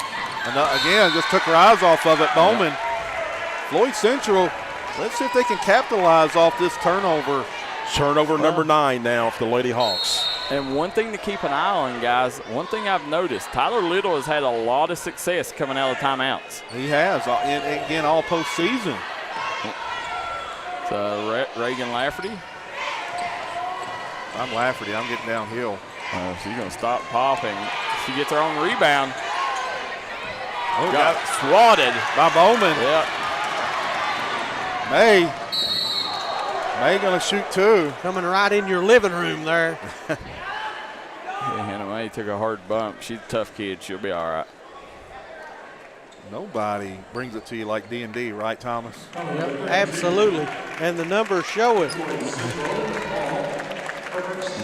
And again, just took our eyes off of it. Bowman, Floyd Central, let's see if they can capitalize off this turnover. Turnover number 9 now for the Lady Hawks. And one thing to keep an eye on, guys, one thing I've noticed, Tyler Little has had a lot of success coming out of timeouts. He has, and again, all postseason. So Reagan Lafferty. I'm Lafferty. I'm getting downhill. She's going to stop popping. She gets her own rebound. Oh, got swatted by Bowman. Yep. May going to shoot 2. Coming right in your living room there. Hannah May took a hard bump. She's a tough kid. She'll be all right. Nobody brings it to you like D&D, right, Thomas? Yep, absolutely. And the numbers show it.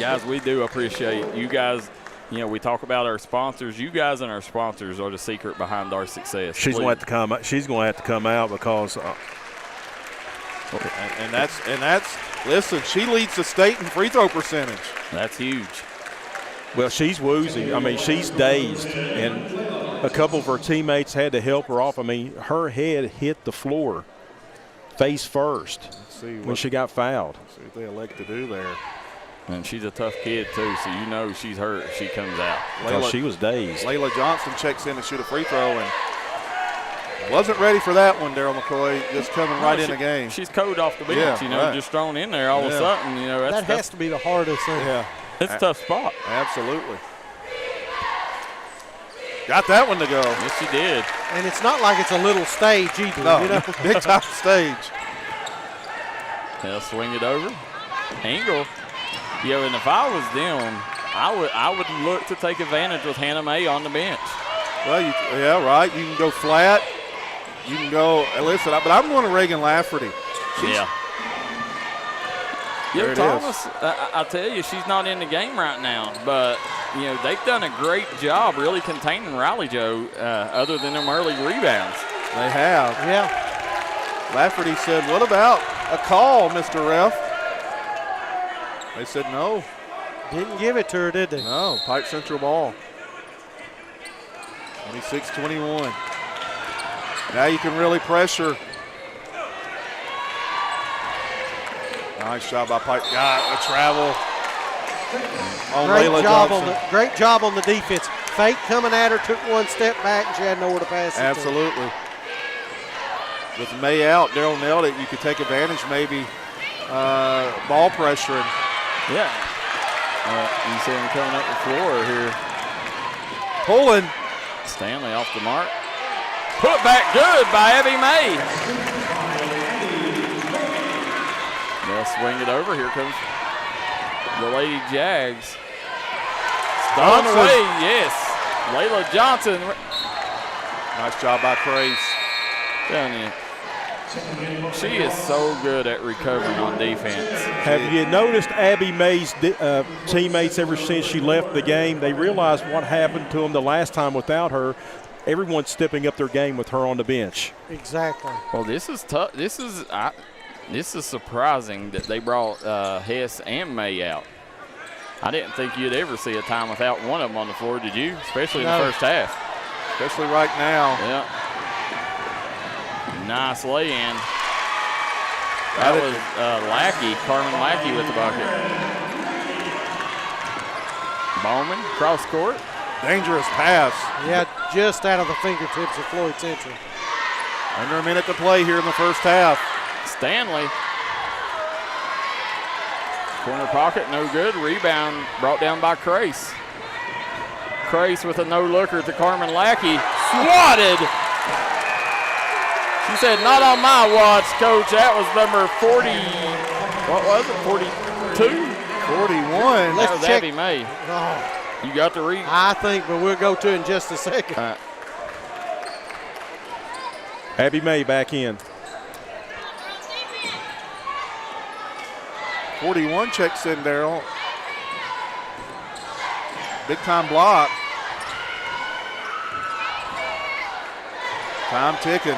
Guys, we do appreciate you guys. You know, we talk about our sponsors. You guys and our sponsors are the secret behind our success. She's going to have to come. She's going to have to come out because. And that's listen, she leads the state in free throw percentage. That's huge. Well, she's woozy. I mean, she's dazed, and a couple of her teammates had to help her off. I mean, her head hit the floor face first when she got fouled. Let's see what they elect to do there. And she's a tough kid, too, so you know she's hurt if she comes out. Because she was dazed. Layla Johnson checks in to shoot a free throw, and wasn't ready for that one, Darryl McCoy, just coming right in the game. She's cold off the bench, just thrown in there all of a sudden. You know, that has to be the hardest thing. Yeah. It's a tough spot. Absolutely. Got that one to go. Yes, she did. And it's not like it's a little stage either. No, you know? big time stage. They'll swing it over. Engle. And if I was them, I would look to take advantage with Hannah May on the bench. Well, right. You can go flat. You can go, listen, but I'm going to Reagan Lafferty. Thomas, I tell you, she's not in the game right now, but, they've done a great job really containing Riley Joe other than them early rebounds. They have. Yeah. Lafferty said, what about a call, Mr. Ref? They said no. Didn't give it to her, did they? No, Pike Central ball. 26-21. Now you can really pressure. Nice shot by Pike. Got a travel. on Great Layla job Johnson. great job on the defense. Fake coming at her, took one step back, and she had nowhere to pass it to. Absolutely. With May out, Daryl nailed it. You could take advantage maybe ball pressuring. Yeah. You see him coming up the floor here. Pulling. Stanley off the mark. Put back good by Abby May. They'll swing it over. Here comes the Lady Jags. Stolen away, yes. Layla Johnson. Nice job by Crace. Telling you, she is so good at recovering on defense. Have you noticed Abby May's teammates ever since she left the game? They realized what happened to them the last time without her. Everyone's stepping up their game with her on the bench. Exactly. Well, this is tough. This is surprising that they brought Hess and May out. I didn't think you'd ever see a time without one of them on the floor, did you? Especially in the first half. Especially right now. Yeah. Nice lay-in. That was Carmen Lackey with the bucket. Bowman, cross court. Dangerous pass. Yeah, just out of the fingertips of Floyd Central. Under a minute to play here in the first half. Stanley. Corner pocket, no good. Rebound brought down by Crace. Crace with a no-looker to Carmen Lackey. Swatted. She said, not on my watch, Coach. That was number 40. What was it, 42? 41. That was check. Abby May. Oh, You got the read? I think, but we'll go to it in just a second. Abby May back in. 41 checks in, Daryl. Big time block. Time ticking.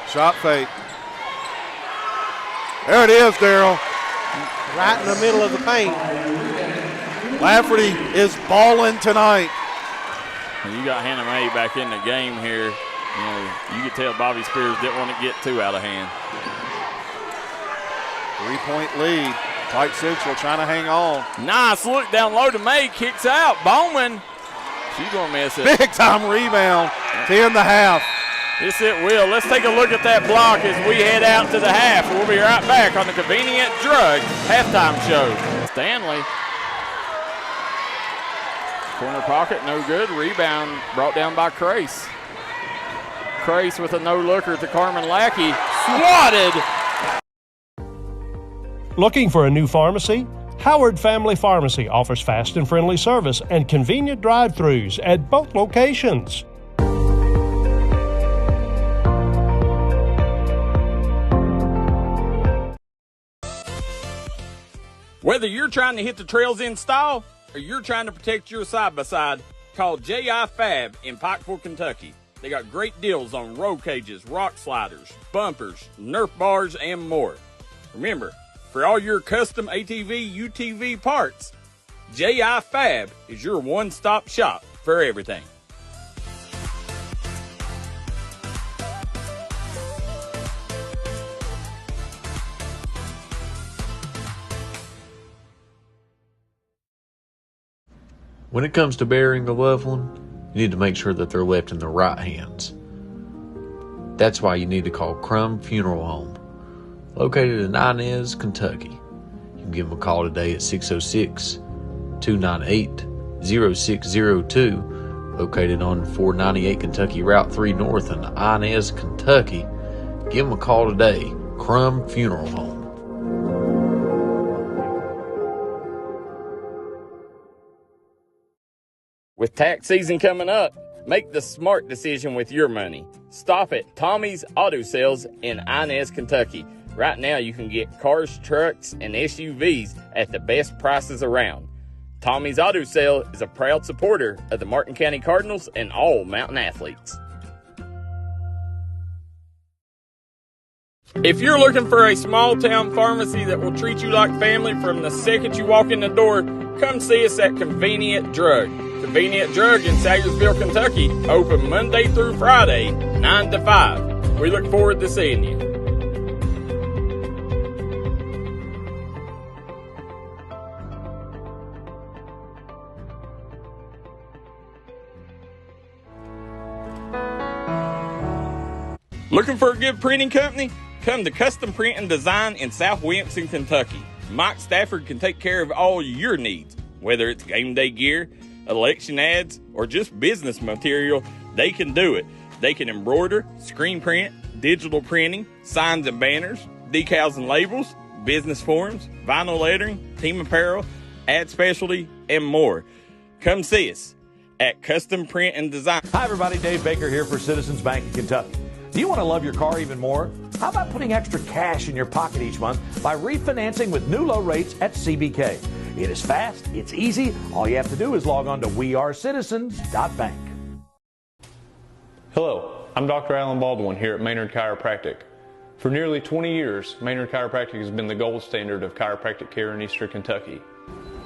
Shot fake. There it is, Daryl. Right in the middle of the paint. Lafferty is balling tonight. And you got Hannah May back in the game here. You know, you could tell Bobby Spears didn't want to get too out of hand. 3-point lead. Pike Central trying to hang on. Nice look down low to May. Kicks out. Bowman. She's going to miss it. Big time rebound to end the half. Yes, it will. Let's take a look at that block as we head out to the half. We'll be right back on the Convenient Drug halftime show. Stanley. Corner pocket, no good. Rebound brought down by Crace. Crace with a no-looker to Carmen Lackey. Swatted. Looking for a new pharmacy? Howard Family Pharmacy offers fast and friendly service and convenient drive-thrus at both locations. Whether you're trying to hit the trails in style or you're trying to protect your side-by-side, call J.I. Fab in Pikeville, Kentucky. They got great deals on roll cages, rock sliders, bumpers, Nerf bars, and more. Remember, for all your custom ATV, UTV parts, J.I. Fab is your one-stop shop for everything. When it comes to burying a loved one, you need to make sure that they're left in the right hands. That's why you need to call Crum Funeral Home, located in Inez, Kentucky. You can give them a call today at 606-298-0602, located on 498 Kentucky Route 3 North in Inez, Kentucky. Give them a call today, Crum Funeral Home. With tax season coming up, make the smart decision with your money. Stop at Tommy's Auto Sales in Inez, Kentucky. Right now you can get cars, trucks, and SUVs at the best prices around. Tommy's Auto Sale is a proud supporter of the Martin County Cardinals and all Mountain athletes. If you're looking for a small town pharmacy that will treat you like family from the second you walk in the door, come see us at Convenient Drug. Convenient Drug in Sayersville, Kentucky, open Monday through Friday, 9 to 5. We look forward to seeing you. Looking for a good printing company? Come to Custom Print and Design in South Williamson, Kentucky. Mike Stafford can take care of all your needs. Whether it's game day gear, election ads, or just business material, they can do it. They can embroider, screen print, digital printing, signs and banners, decals and labels, business forms, vinyl lettering, team apparel, ad specialty, and more. Come see us at Custom Print and Design. Hi everybody, Dave Baker here for Citizens Bank in Kentucky. Do you want to love your car even more? How about putting extra cash in your pocket each month by refinancing with new low rates at CBK? It is fast, it's easy. All you have to do is log on to wearecitizens.bank. Hello, I'm Dr. Alan Baldwin here at Maynard Chiropractic. For nearly 20 years, Maynard Chiropractic has been the gold standard of chiropractic care in Eastern Kentucky.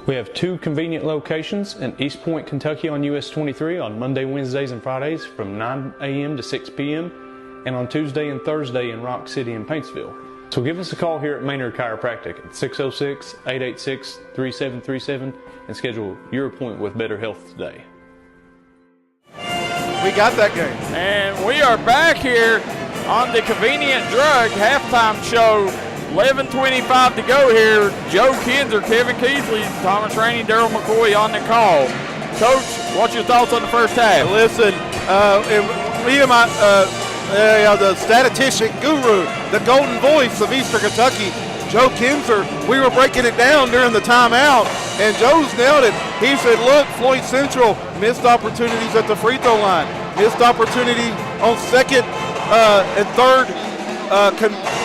We have 2 convenient locations in East Point, Kentucky on US 23 on Monday, Wednesdays, and Fridays from 9 a.m. to 6 p.m. and on Tuesday and Thursday in Rock City and Paintsville. So give us a call here at Maynard Chiropractic at 606-886-3737 and schedule your appointment with Better Health today. We got that game. And we are back here on the Convenient Drug halftime show. 11:25 to go here. Joe Kinzer, Kevin Keithley, Thomas Rainey, Daryl McCoy on the call. Coach, what's your thoughts on the first half? Listen, me and the statistician guru, the golden voice of Eastern Kentucky, Joe Kinzer, we were breaking it down during the timeout, and Joe's nailed it. He said, look, Floyd Central missed opportunities at the free throw line, missed opportunity on second and third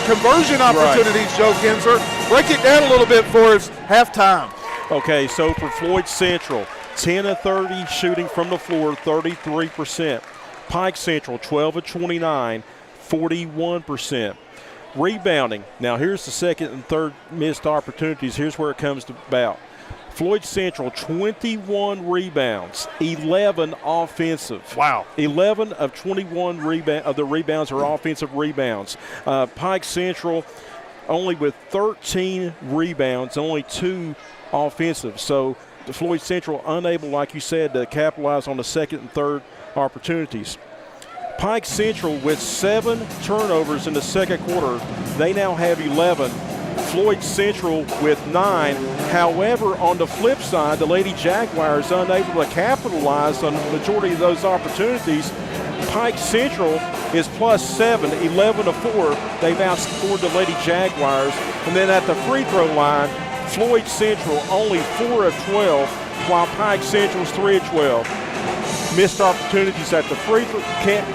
conversion opportunities, right. Joe Kinzer. Break it down a little bit for us, halftime. Okay, so for Floyd Central, 10 of 30 shooting from the floor, 33%. Pike Central, 12 of 29, 41%. Rebounding. Now, here's the second and third missed opportunities. Here's where it comes to about. Floyd Central, 21 rebounds, 11 offensive. Wow. 11 of 21 of the rebounds are offensive rebounds. Pike Central only with 13 rebounds, only 2 offensive. So Floyd Central unable, like you said, to capitalize on the second and third opportunities. Pike Central with 7 turnovers in the second quarter. They now have 11. Floyd Central with 9. However, on the flip side, the Lady Jaguars unable to capitalize on the majority of those opportunities. Pike Central is +7, 11 of 4. They've outscored the Lady Jaguars. And then at the free throw line, Floyd Central only 4 of 12, while Pike Central's 3 of 12. Missed opportunities at the can't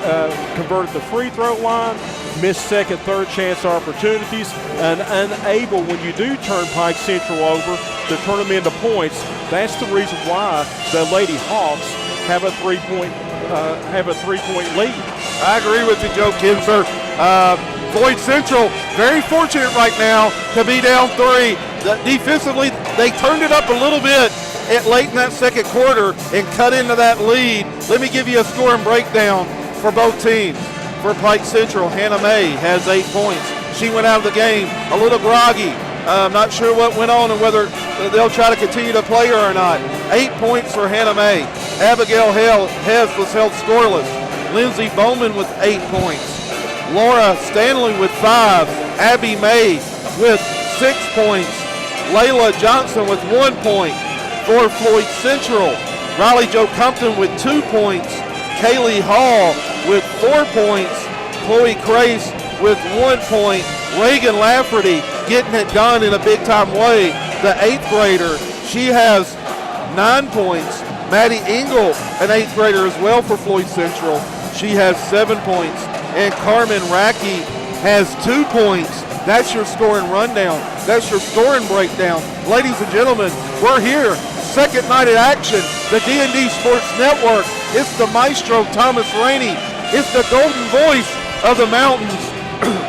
convert at the free throw line, missed second, third chance opportunities, and unable, when you do turn Pike Central over, to turn them into points. That's the reason why the Lady Hawks have a three-point lead. I agree with you, Joe Kinzer. Floyd Central very fortunate right now to be down 3. Defensively, they turned it up a little bit late in that second quarter and cut into that lead. Let me give you a scoring breakdown for both teams. For Pike Central, Hannah May has 8 points. She went out of the game a little groggy. I'm not sure what went on and whether they'll try to continue to play her or not. 8 points for Hannah May. Abigail Hez was held scoreless. Lindsay Bowman with 8 points. Laura Stanley with 5. Abby May with 6 points. Layla Johnson with 1 point. For Floyd Central, Riley Jo Compton with 2 points. Kaylee Hall with 4 points. Chloe Crace with 1 point. Reagan Lafferty getting it done in a big-time way. The 8th grader, she has 9 points. Maddie Engel, an 8th grader as well for Floyd Central. She has 7 points. And Carmen Racky has 2 points. That's your scoring rundown. That's your scoring breakdown. Ladies and gentlemen, we're here. Second night of action. The D&D Sports Network. It's the maestro, Thomas Rainey. It's the golden voice of the mountains,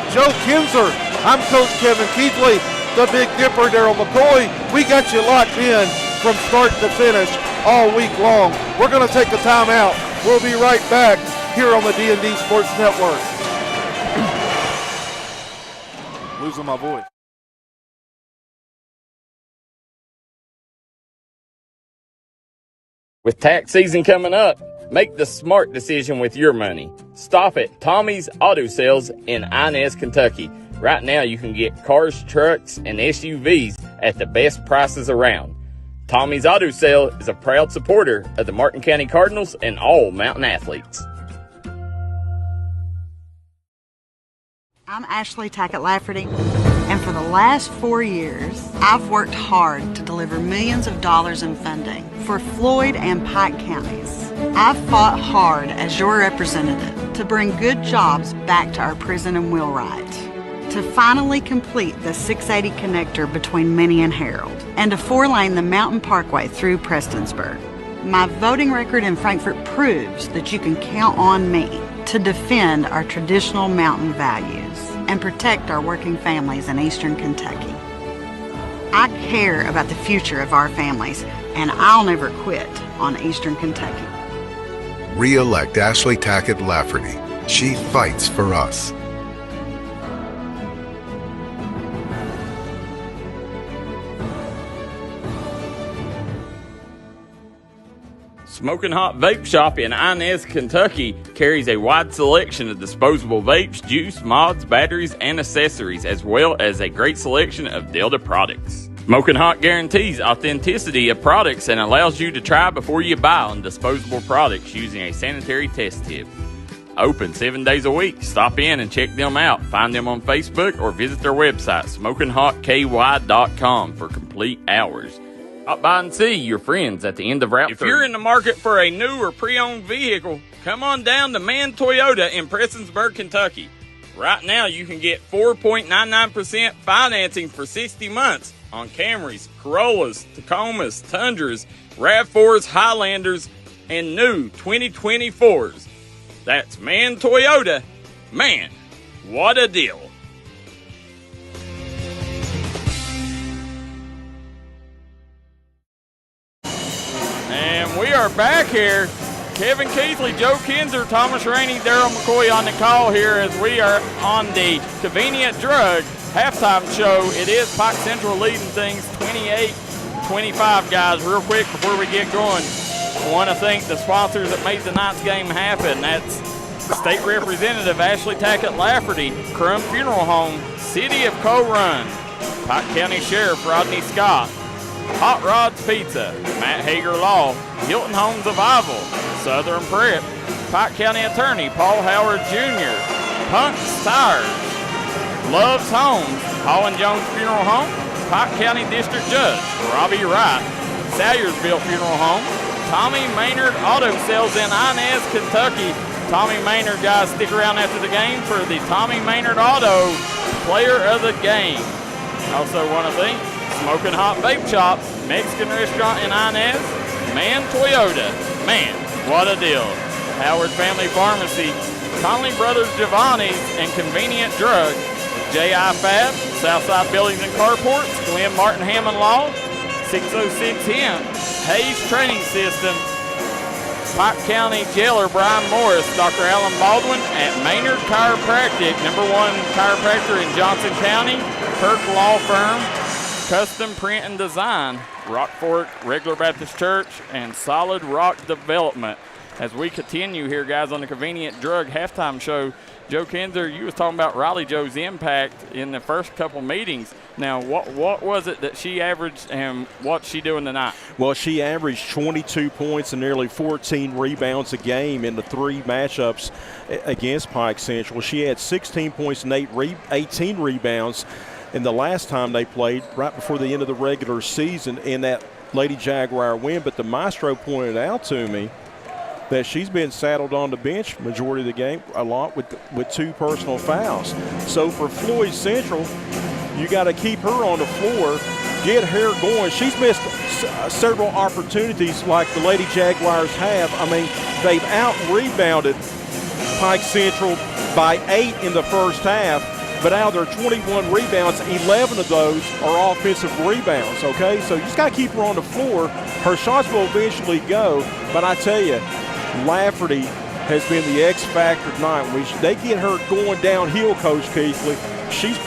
Joe Kinzer. I'm Coach Kevin Keithley. The Big Dipper, Daryl McCoy. We got you locked in from start to finish all week long. We're going to take a timeout. We'll be right back here on the D&D Sports Network. Losing my voice. With tax season coming up, Make the smart decision with your money. Stop at Tommy's Auto Sales in Inez, Kentucky. Right now you can get cars, trucks, and SUVs at the best prices around. Tommy's Auto Sale is a proud supporter of the Martin County Cardinals and all Mountain athletes. I'm Ashley Tackett Lafferty, and for the last 4 years, I've worked hard to deliver millions of dollars in funding for Floyd and Pike counties. I've fought hard as your representative to bring good jobs back to our prison and Wheelwright, to finally complete the 680 connector between Minnie and Harold, and to 4-lane the Mountain Parkway through Prestonsburg. My voting record in Frankfort proves that you can count on me to defend our traditional mountain values and protect our working families in Eastern Kentucky. I care about the future of our families, and I'll never quit on Eastern Kentucky. Re-elect Ashley Tackett Lafferty. She fights for us. Smoking Hot Vape Shop in Inez, Kentucky carries a wide selection of disposable vapes, juice, mods, batteries, and accessories, as well as a great selection of Delta products. Smoking Hot guarantees authenticity of products and allows you to try before you buy on disposable products using a sanitary test tip. Open 7 days a week. Stop in and check them out. Find them on Facebook or visit their website, SmokingHotKY.com, for complete hours. Stop by and see your friends at the end of Route 3. If you're in the market for a new or pre-owned vehicle, come on down to Man Toyota in Prestonsburg, Kentucky. Right now, you can get 4.99% financing for 60 months on Camrys, Corollas, Tacomas, Tundras, RAV4s, Highlanders, and new 2024s. That's Man Toyota. Man, what a deal. And we are back here. Kevin Keithley, Joe Kinzer, Thomas Rainey, Daryl McCoy on the call here as we are on the Convenient Drug halftime show. It is Pike Central leading things 28-25, guys. Real quick before we get going, I want to thank the sponsors that made tonight's game happen. That's State Representative Ashley Tackett Lafferty, Crum Funeral Home, City of Coal Run, Pike County Sheriff Rodney Scott, Hot Rods Pizza, Matt Hager Law, Hilton Homes of Ivel, Southern Prep, Pike County Attorney Paul Howard Jr., Punk's Tires, Love's Homes, Holland Jones Funeral Home, Pike County District Judge Robbie Wright, Salyersville Funeral Home, Tommy Maynard Auto Sales in Inez, Kentucky. Tommy Maynard, guys, stick around after the game for the Tommy Maynard Auto Player of the Game. Also want to thank Smoking Hot Vape Shop, Mexican Restaurant in Inez, Man Toyota. Man, what a deal. Howard Family Pharmacy, Conley Brothers Giovanni's, and Convenient Drug, J.I. Fab, Southside Buildings and Carports, Glenn Martin Hammond Law, 606 Hemp, Hayes Training System, Pike County Jailer Brian Morris, Dr. Alan Baldwin at Maynard Chiropractic, #1 chiropractor in Johnson County, Kirk Law Firm, Custom Print and Design, Rock Fork Regular Baptist Church, and Solid Rock Development. As we continue here, guys, on the Convenient Drug halftime show, Joe Kinzer, you was talking about Riley Joe's impact in the first couple meetings. Now, what was it that she averaged, and what's she doing tonight? Well, she averaged 22 points and nearly 14 rebounds a game in the 3 matchups against Pike Central. She had 16 points and 18 rebounds in the last time they played, right before the end of the regular season in that Lady Jaguar win. But the maestro pointed out to me that she's been saddled on the bench majority of the game, a lot with 2 personal fouls. So for Floyd Central, you got to keep her on the floor, get her going. She's missed several opportunities like the Lady Jaguars have. I mean, they've out-rebounded Pike Central by 8 in the first half, but out of their 21 rebounds, 11 of those are offensive rebounds, okay? So you just got to keep her on the floor. Her shots will eventually go, but I tell you, Lafferty has been the X factor tonight. They get her going downhill, Coach Keithley. she's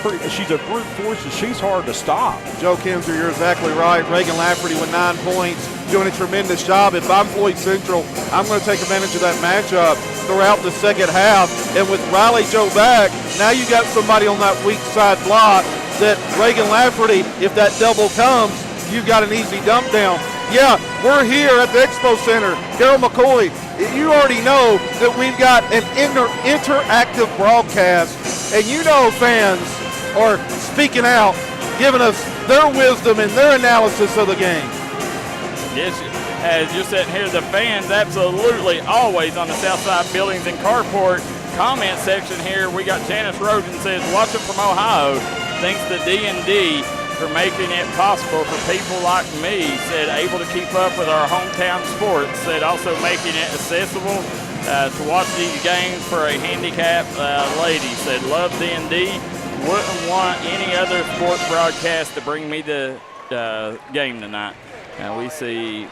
a brute force, and she's hard to stop. Joe Kinzer, you're exactly right. Reagan Lafferty with 9 points, doing a tremendous job. If I'm Floyd Central, I'm going to take advantage of that matchup throughout the second half. And with Riley Joe back, now you got somebody on that weak side block that Reagan Lafferty, if that double comes, you've got an easy dump down. Yeah, we're here at the Expo Center. Daryl McCoy, you already know that we've got an interactive broadcast, and you know fans are speaking out, giving us their wisdom and their analysis of the game. Yes, as you're sitting here, the fans absolutely always on the Southside Buildings and Carport comment section here. We got Janice Roden says, watching from Ohio, thanks to D&D for making it possible for people like me, said able to keep up with our hometown sports, said also making it accessible to watch these games for a handicapped lady, said love D&D, wouldn't want any other sports broadcast to bring me the game tonight. We see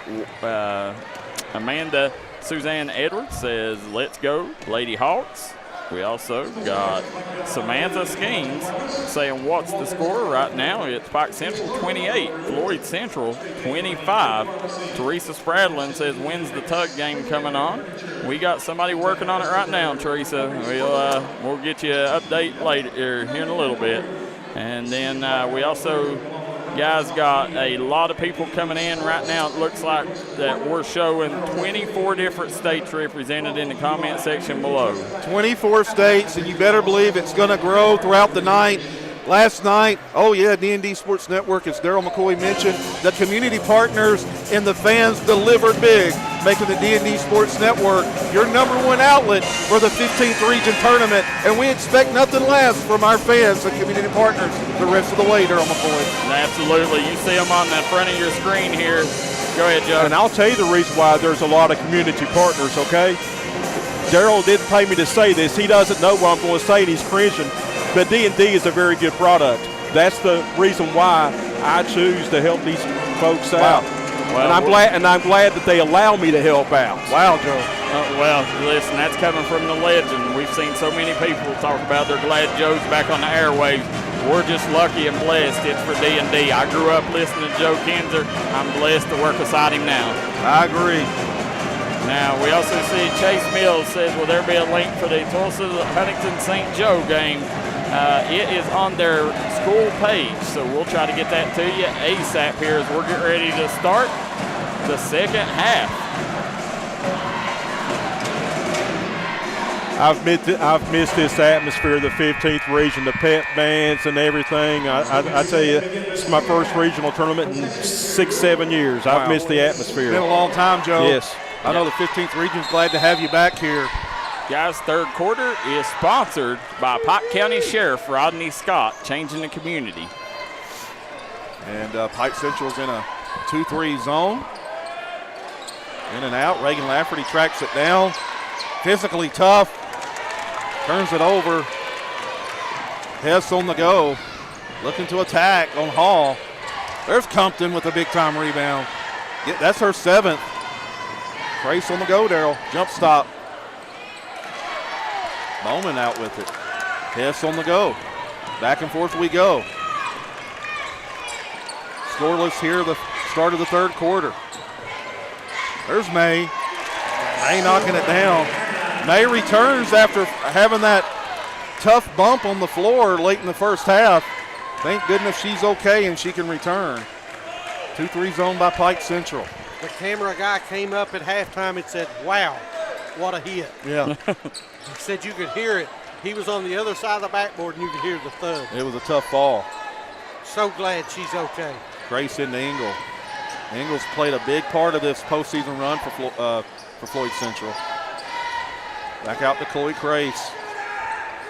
Amanda Suzanne Edwards says let's go Lady Hawks. We also got Samantha Skeens saying what's the score right now? It's Pike Central 28, Floyd Central 25. Teresa Spradlin says when's the tug game coming on? We got somebody working on it right now, Teresa. We'll get you an update later here in a little bit. And then we also guys got a lot of people coming in right now. It looks like that we're showing 24 different states represented in the comment section below. 24 states, and you better believe it's going to grow throughout the night. Last night, oh yeah, D&D Sports Network, as Daryl McCoy mentioned, the community partners and the fans delivered big, making the D&D Sports Network your #1 outlet for the 15th region tournament, and we expect nothing less from our fans and community partners the rest of the way, Daryl McCoy. Absolutely. You see them on the front of your screen here. Go ahead, Joe. And I'll tell you the reason why there's a lot of community partners, okay? Daryl didn't pay me to say this. He doesn't know what I'm going to say, and he's cringing. But D&D is a very good product. That's the reason why I choose to help these folks out. Well, and I'm glad that they allow me to help out. Wow, Joe. Well, listen, that's coming from the legend. We've seen so many people talk about they're glad Joe's back on the airwaves. We're just lucky and blessed. It's for D&D. I grew up listening to Joe Kinzer. I'm blessed to work beside him now. I agree. Now, we also see Chase Mills says, will there be a link for the Tulsa Huntington St. Joe game? It is on their school page, so we'll try to get that to you ASAP here as we're getting ready to start the second half. I've missed this atmosphere of the 15th region, the pep bands and everything. I tell you, it's my first regional tournament in 6-7 years. I've missed the atmosphere. It's been a long time, Joe. Yes. I know the 15th region's glad to have you back here. Guys, third quarter is sponsored by Pike County Sheriff Rodney Scott, changing the community. And Pike Central's in a 2-3 zone. In and out. Reagan Lafferty tracks it down. Physically tough. Turns it over. Hess on the go. Looking to attack on Hall. There's Compton with a big-time rebound. That's her 7th. Trace on the go, Daryl. Jump stop. Bowman out with it. Hess on the go. Back and forth we go. Scoreless here, the start of the third quarter. There's May. May knocking it down. May returns after having that tough bump on the floor late in the first half. Thank goodness she's okay and she can return. 2-3 zone by Pike Central. The camera guy came up at halftime and said, wow, what a hit. Yeah. He said you could hear it. He was on the other side of the backboard and you could hear the thud. It was a tough fall. So glad she's okay. Grace into Engel. Engel's played a big part of this postseason run for Floyd Central. Back out to Chloe Grace.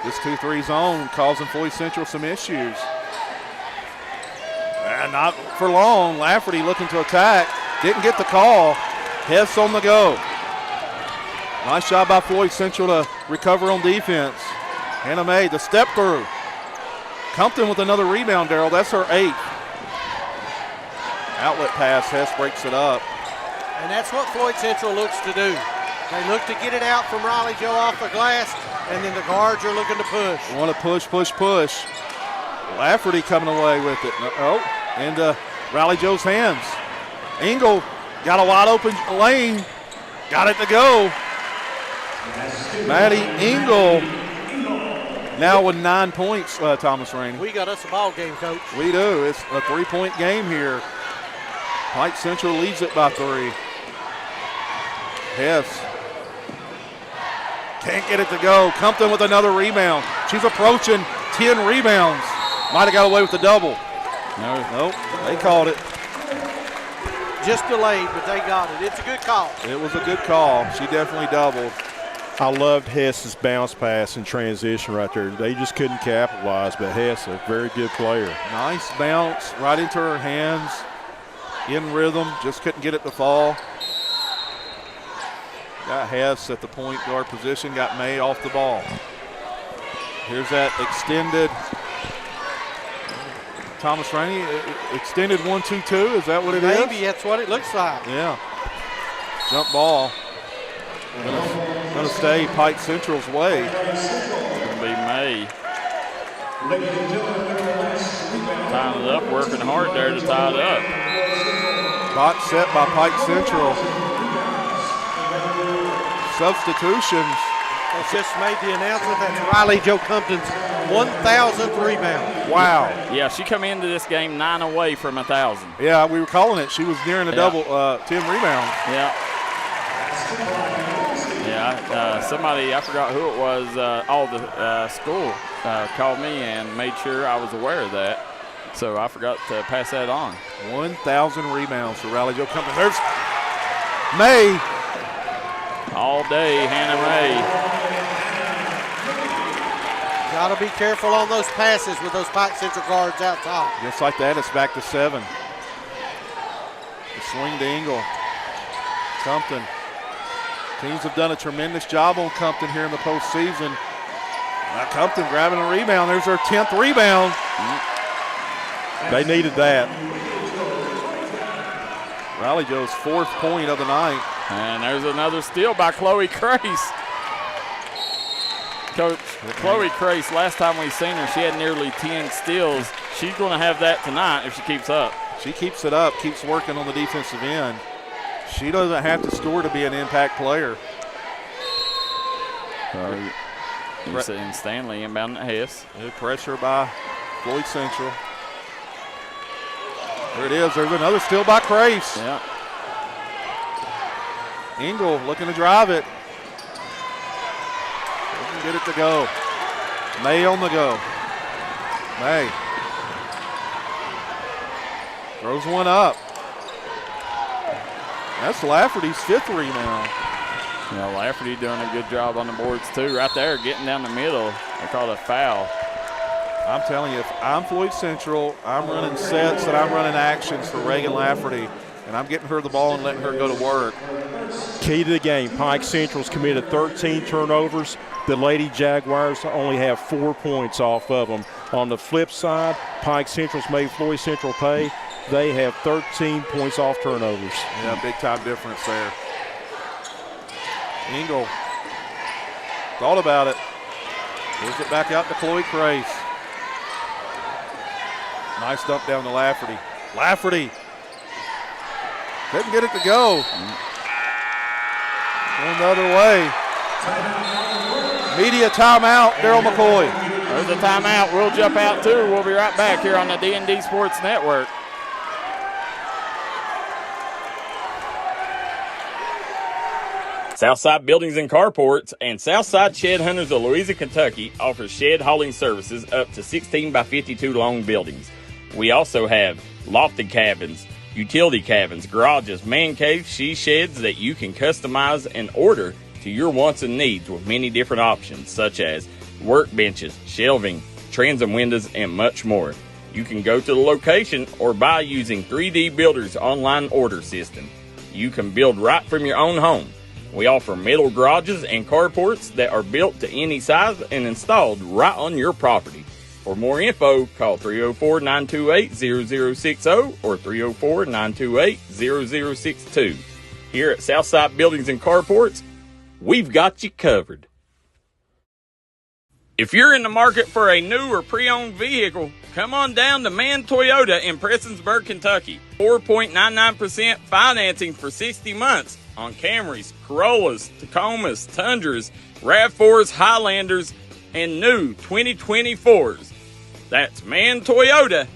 This 2-3 zone causing Floyd Central some issues. And not for long. Lafferty looking to attack. Didn't get the call. Hess on the go. Nice job by Floyd Central to recover on defense. Hannah May, the step through. Compton with another rebound, Daryl. That's her 8th. Outlet pass. Hess breaks it up. And that's what Floyd Central looks to do. They look to get it out from Riley Joe off the glass, and then the guards are looking to push. Want to push, push, push. Lafferty coming away with it. Into Riley Joe's hands. Engel got a wide open lane. Got it to go. Maddie Engel now with 9 points, Thomas Rainey. We got us a ball game, Coach. We do. It's a 3-point game here. Pike Central leads it by 3. Hess can't get it to go. Compton with another rebound. She's approaching 10 rebounds. Might have got away with the double. Nope, they called it. Just delayed, but they got it. It's a good call. It was a good call. She definitely doubled. I loved Hess's bounce pass and transition right there. They just couldn't capitalize, but Hess, a very good player. Nice bounce right into her hands. In rhythm, just couldn't get it to fall. Got Hess at the point guard position, got May off the ball. Here's that extended. Thomas Rainey, extended 1-2-2. Is that what it is? Maybe that's what it looks like. Yeah. Jump ball. Going to stay Pike Central's way. It's going to be May. Tying it up, working hard there to tie it up. Spot set by Pike Central. Substitutions. They just made the announcement that's Riley Joe Compton's 1,000th rebound. Wow. Yeah, she come into this game 9 away from 1,000. Yeah, we were calling it. She was nearing a double, 10 rebounds. Yeah. Yeah, somebody, I forgot who it was, the school called me and made sure I was aware of that. So I forgot to pass that on. 1,000 rebounds for Riley Joe Compton. There's May. All day, Hannah May. Got to be careful on those passes with those Pike Central guards out top. Just like that, it's back to 7. The swing to Engel. Compton. Teams have done a tremendous job on Compton here in the postseason. Now Compton grabbing a rebound. There's her 10th rebound. They needed that. Riley Joe's 4th point of the night. And there's another steal by Chloe Crace. Coach, Chloe Crace, last time we seen her, she had nearly 10 steals. She's going to have that tonight if she keeps up. She keeps it up, keeps working on the defensive end. She doesn't have to score to be an impact player. You're seeing Stanley inbound at Hess. Good pressure by Floyd Central. There it is. There's another steal by Crace. Yeah. Engel looking to drive it. Doesn't get it to go. May on the go. May. Throws one up. That's Lafferty's 5th rebound. Yeah, Lafferty doing a good job on the boards too. Right there, getting down the middle. They called a foul. I'm telling you, if I'm Floyd Central, I'm running sets and I'm running actions for Reagan Lafferty, and I'm getting her the ball and letting her go to work. Key to the game, Pike Central's committed 13 turnovers. The Lady Jaguars only have 4 points off of them. On the flip side, Pike Central's made Floyd Central pay. They have 13 points off turnovers. Yeah, big time difference there. Engel thought about it. Gives it back out to Chloe Crace. Nice dump down to Lafferty. Lafferty couldn't get it to go. Going the other way. Media timeout, Daryl McCoy. There's a timeout. We'll jump out too. We'll be right back here on the D&D Sports Network. Southside Buildings and Carports and Southside Shed Hunters of Louisa, Kentucky offers shed hauling services up to 16 by 52 long buildings. We also have lofted cabins, utility cabins, garages, man caves, she sheds that you can customize and order to your wants and needs with many different options such as workbenches, shelving, transom windows, and much more. You can go to the location or buy using 3D Builder's online order system. You can build right from your own home. We offer metal garages and carports that are built to any size and installed right on your property. For more info, call 304-928-0060 or 304-928-0062. Here at Southside Buildings and Carports, we've got you covered. If you're in the market for a new or pre-owned vehicle, come on down to Man Toyota in Prestonsburg, Kentucky. 4.99% financing for 60 months on Camrys, Corollas, Tacomas, Tundras, RAV4s, Highlanders, and new 2024s. That's Man Toyota.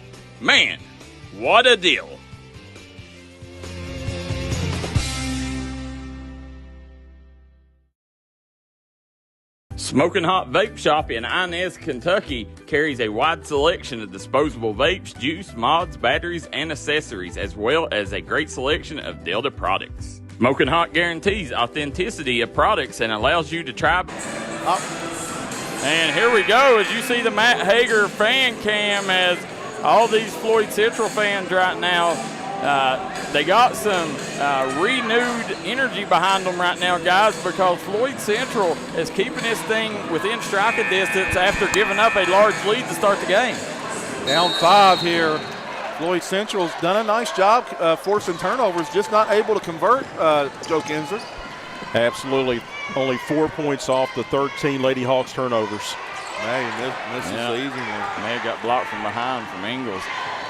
Man, what a deal. Smoking Hot Vape Shop in Inez, Kentucky carries a wide selection of disposable vapes, juice, mods, batteries, and accessories, as well as a great selection of Delta products. Smoking Hot guarantees authenticity of products and allows you to try. And here we go, as you see the Matt Hager fan cam, as all these Floyd Central fans right now, they got some renewed energy behind them right now, guys, because Floyd Central is keeping this thing within striking distance after giving up a large lead to start the game. Down 5 here. Floyd Central's done a nice job forcing turnovers, just not able to convert, Joe Kinzer. Absolutely. Only 4 points off the 13 Lady Hawks turnovers. Hey, this is the easy one. May have got blocked from behind from Ingles.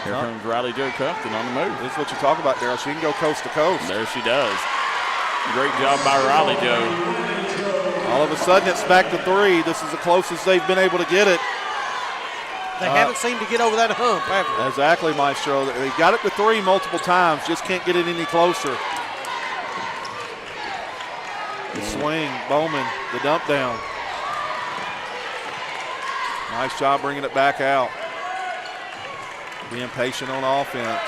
Here comes Riley Jo Compton on the move. This is what you talk about, Darryl. She can go coast to coast. There she does. Great job by Riley Jo. All of a sudden, it's back to 3. This is the closest they've been able to get it. They haven't seemed to get over that hump, have they? Exactly, Maestro. They got it to 3 multiple times, just can't get it any closer. The swing, Bowman, the dump down. Nice job bringing it back out. Being patient on offense.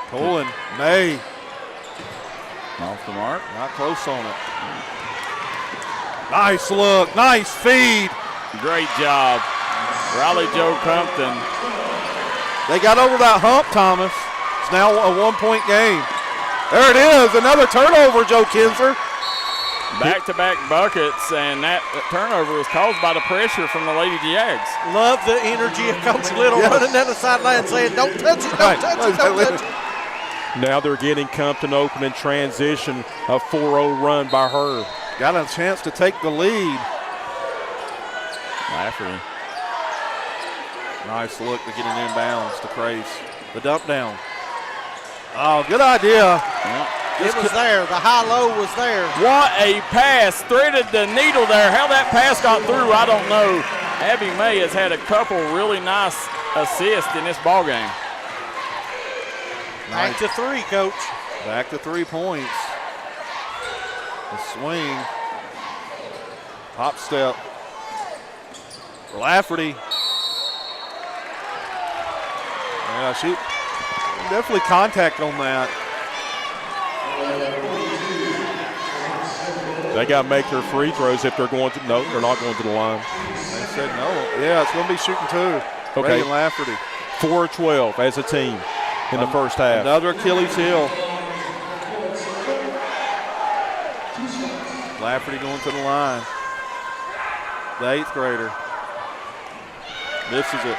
Pulling, May. Off the mark. Not close on it. Nice look, nice feed. Great job. Riley Jo Compton. They got over that hump, Thomas. It's now a 1-point game. There it is, another turnover, Joe Kinzer. Back-to-back buckets, and that turnover was caused by the pressure from the Lady Jags. Love the energy of Coach Little running down the sideline saying, don't touch it, don't touch it, don't touch it. Now they're getting Compton open in transition, a 4-0 run by her. Got a chance to take the lead. Lafferty. Nice look to get it inbounds to Crace. The dump down. Oh, good idea. Yeah. It was there. The high-low was there. What a pass. Threaded the needle there. How that pass got through, I don't know. Abby May has had a couple really nice assists in this ballgame. Back to 3, Coach. Back to 3 points. The swing. Hop step. Lafferty. Yeah, she definitely contact on that. They got to make their free throws if they're going to. No, they're not going to the line. They said no. Yeah, it's going to be shooting 2. Okay. Reagan Lafferty. 4-12 as a team in the first half. Another Achilles heel. Lafferty going to the line. The 8th grader. This is it.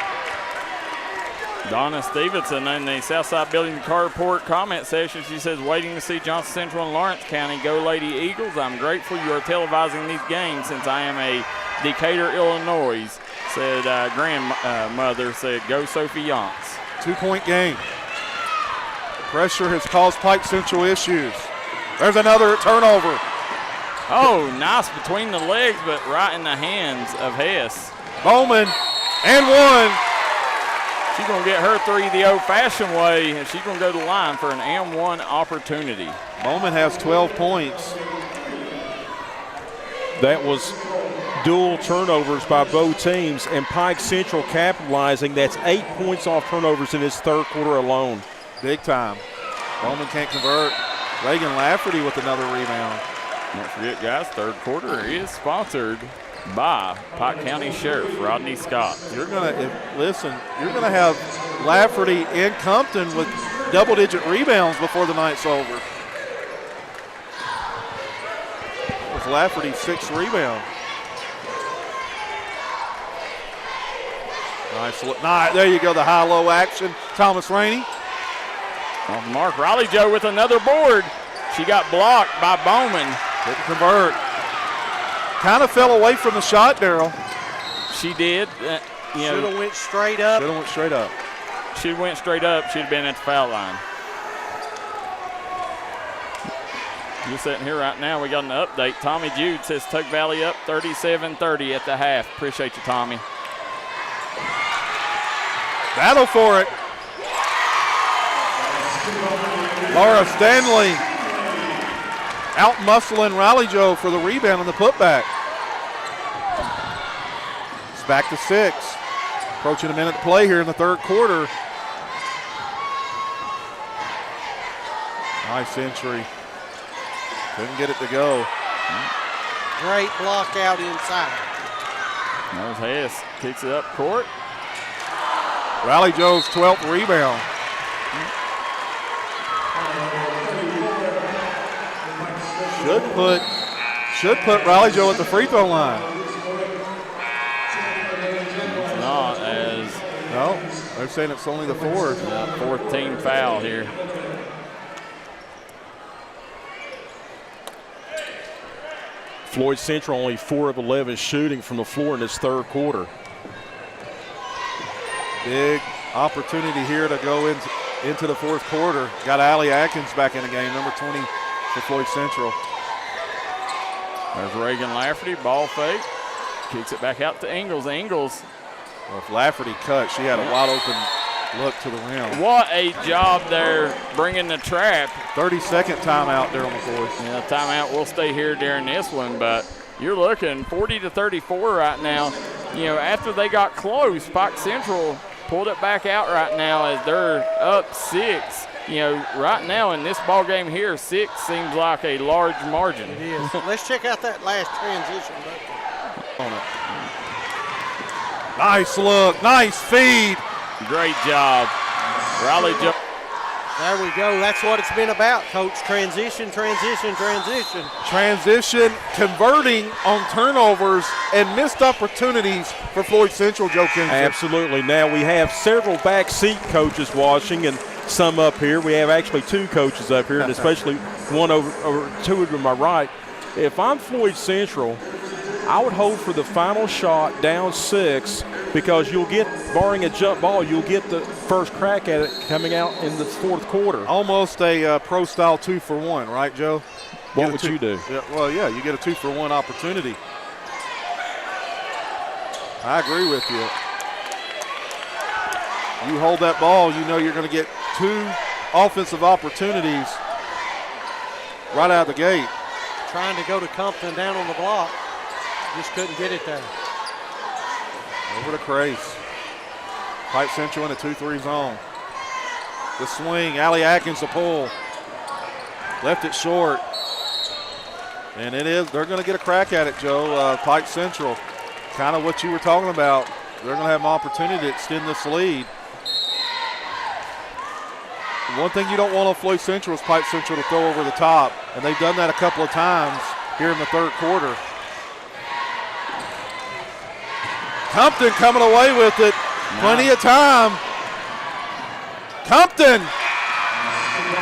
Donna Stevenson in the Southside Building Carport comment section. She says, waiting to see Johnson Central and Lawrence County. Go Lady Eagles. I'm grateful you are televising these games since I am a Decatur, Illinois, said grandmother, said, go Sophie Yonts. 2-point game. Pressure has caused Pike Central issues. There's another turnover. Oh, nice between the legs, but right in the hands of Hess. Bowman and 1. She's going to get her 3 the old-fashioned way, and she's going to go to the line for an M1 opportunity. Bowman has 12 points. That was dual turnovers by both teams, and Pike Central capitalizing. That's 8 points off turnovers in his third quarter alone. Big time. Bowman can't convert. Reagan Lafferty with another rebound. Don't forget, guys, third quarter is sponsored by Pike County Sheriff Rodney Scott. You're gonna have Lafferty and Compton with double-digit rebounds before the night's over. With Lafferty's 6th rebound. Nice look. There you go, the high-low action. Thomas Rainey. Off mark, Riley Jo with another board. She got blocked by Bowman. Didn't convert. Kind of fell away from the shot, Darryl. She did. Should have went straight up. Should have went straight up. She went straight up. She'd have been at the foul line. You're sitting here right now. We got an update. Tommy Jude says Tug Valley up 37-30 at the half. Appreciate you, Tommy. Battle for it. Laura Stanley out-muscling Riley Joe for the rebound on the putback. It's back to 6. Approaching a minute to play here in the third quarter. Nice entry. Couldn't get it to go. Great block out inside. There's Hess. Kicks it up court. Riley Joe's 12th rebound. Should put Riley Joe at the free throw line. It's not, as no, they're saying it's only the 4th. Fourth team foul here. Floyd Central only 4 of 11 shooting from the floor in this third quarter. Big opportunity here to go into the fourth quarter. Got Allie Atkins back in the game, number 20 for Floyd Central. There's Reagan Lafferty, ball fake. Kicks it back out to Ingles. Ingles. Well, if Lafferty cut, she had a wide open look to the rim. What a job there bringing the trap. 30-second timeout there on the court. Yeah, timeout will stay here during this one, but you're looking 40-34 right now. You know, after they got close, Pike Central pulled it back out right now as they're up 6. You know, right now in this ball game here, 6 seems like a large margin. It is. Let's check out that last transition. Nice look, nice feed. Great job. Riley Joe. There we go. That's what it's been about, Coach. Transition, transition, transition. Transition, converting on turnovers and missed opportunities for Floyd Central, Joe Kingston. Absolutely. Now we have several backseat coaches watching and some up here. We have actually 2 coaches up here, and especially one over 2 to my right. If I'm Floyd Central, I would hold for the final shot down 6 because you'll get, barring a jump ball, you'll get the first crack at it coming out in the fourth quarter. Almost a pro-style 2-for-1, right, Joe? What would you do? Yeah, well, yeah, you get a 2-for-1 opportunity. I agree with you. You hold that ball, you know you're going to get 2 offensive opportunities right out of the gate. Trying to go to Compton down on the block. Just couldn't get it there. Over to Crace. Pike Central in a 2-3 zone. The swing, Allie Atkins the pull. Left it short. And they're going to get a crack at it, Joe. Pike Central, kind of what you were talking about. They're going to have an opportunity to extend this lead. One thing you don't want on Floyd Central is Pike Central to throw over the top, and they've done that a couple of times here in the third quarter. Compton coming away with it. Plenty of time. Compton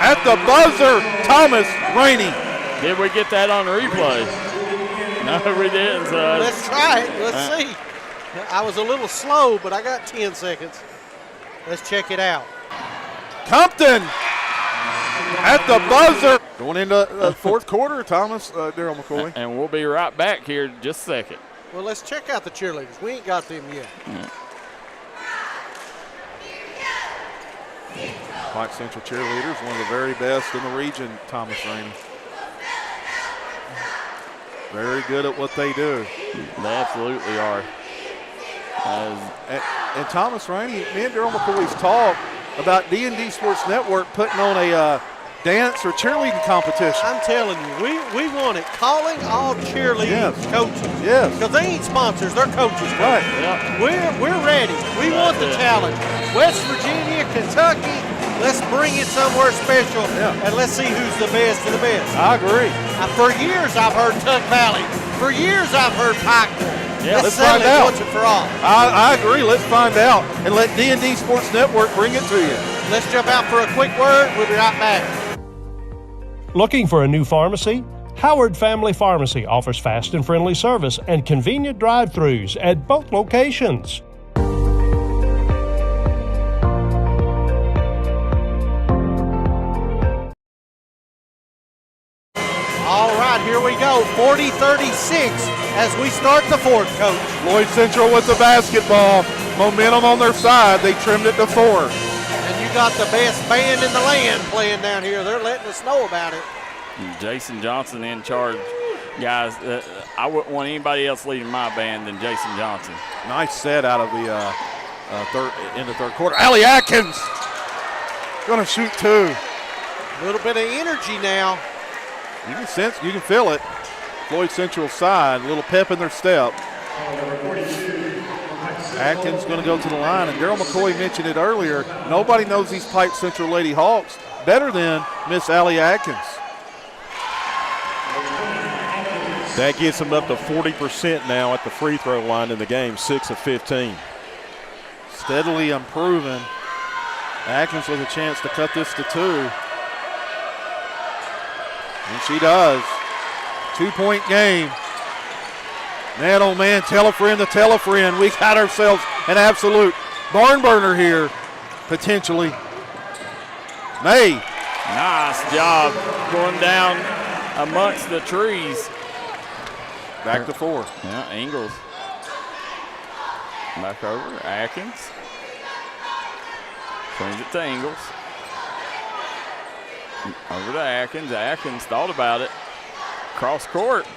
at the buzzer. Thomas Rainey. Did we get that on replay? No, we didn't. So let's try it. Let's see. I was a little slow, but I got 10 seconds. Let's check it out. Compton at the buzzer. Going into the fourth quarter, Thomas, Daryl McCoy. And we'll be right back here in just a second. Well, let's check out the cheerleaders. We ain't got them yet. Pike Central cheerleaders, one of the very best in the region, Thomas Rainey. Very good at what they do. They absolutely are. And Thomas Rainey, me and Daryl McCoy's talk about D&D Sports Network putting on a dance or cheerleading competition. I'm telling you, we want it. Calling all cheerleading coaches. Yes. Because they ain't sponsors, they're coaches. Right. Yeah. We're ready. We want the challenge. West Virginia, Kentucky, let's bring it somewhere special and let's see who's the best of the best. I agree. For years I've heard Tug Valley. For years I've heard Pikeville. Yeah, let's find out. Once and for all. I agree. Let's find out and let D&D Sports Network bring it to you. Let's jump out for a quick word. We'll be right back. Looking for a new pharmacy? Howard Family Pharmacy offers fast and friendly service and convenient drive-thrus at both locations. All right, here we go, 40-36 as we start the fourth, Coach. Floyd Central with the basketball. Momentum on their side. They trimmed it to 4. And you got the best band in the land playing down here. They're letting us know about it. Jason Johnson in charge. Guys, I wouldn't want anybody else leading my band than Jason Johnson. Nice set out of the in the third quarter. Allie Atkins going to shoot 2. A little bit of energy now. You can feel it. Floyd Central side, a little pep in their step. Atkins going to go to the line, and Daryl McCoy mentioned it earlier. Nobody knows these Pike Central Lady Hawks better than Miss Allie Atkins. That gets them up to 40% now at the free throw line in the game, 6 of 15. Steadily improving. Atkins with a chance to cut this to 2. And she does. 2-point game. Man, oh man, tell a friend to tell a friend. We got ourselves an absolute barn burner here, potentially. May. Nice job going down amongst the trees. Back to 4. Yeah, Ingles. Back over, Atkins. Brings it to Ingles. Over to Atkins. Atkins thought about it. Cross court.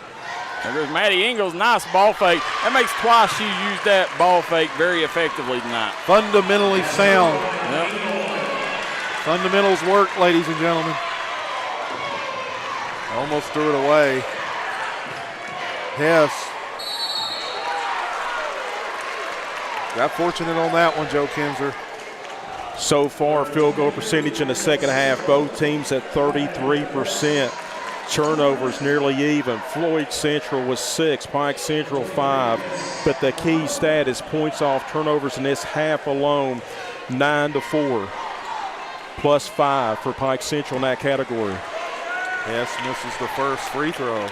There goes Maddie Ingles. Nice ball fake. That makes twice she used that ball fake very effectively tonight. Fundamentally sound. Yep. Fundamentals work, ladies and gentlemen. Almost threw it away. Yes. Got fortunate on that one, Joe Kinzer. So far, field goal percentage in the second half, both teams at 33%. Turnovers nearly even. Floyd Central was 6, Pike Central 5. But the key stat is points off turnovers in this half alone, 9-4. Plus 5 for Pike Central in that category. Yes, misses the first free throw.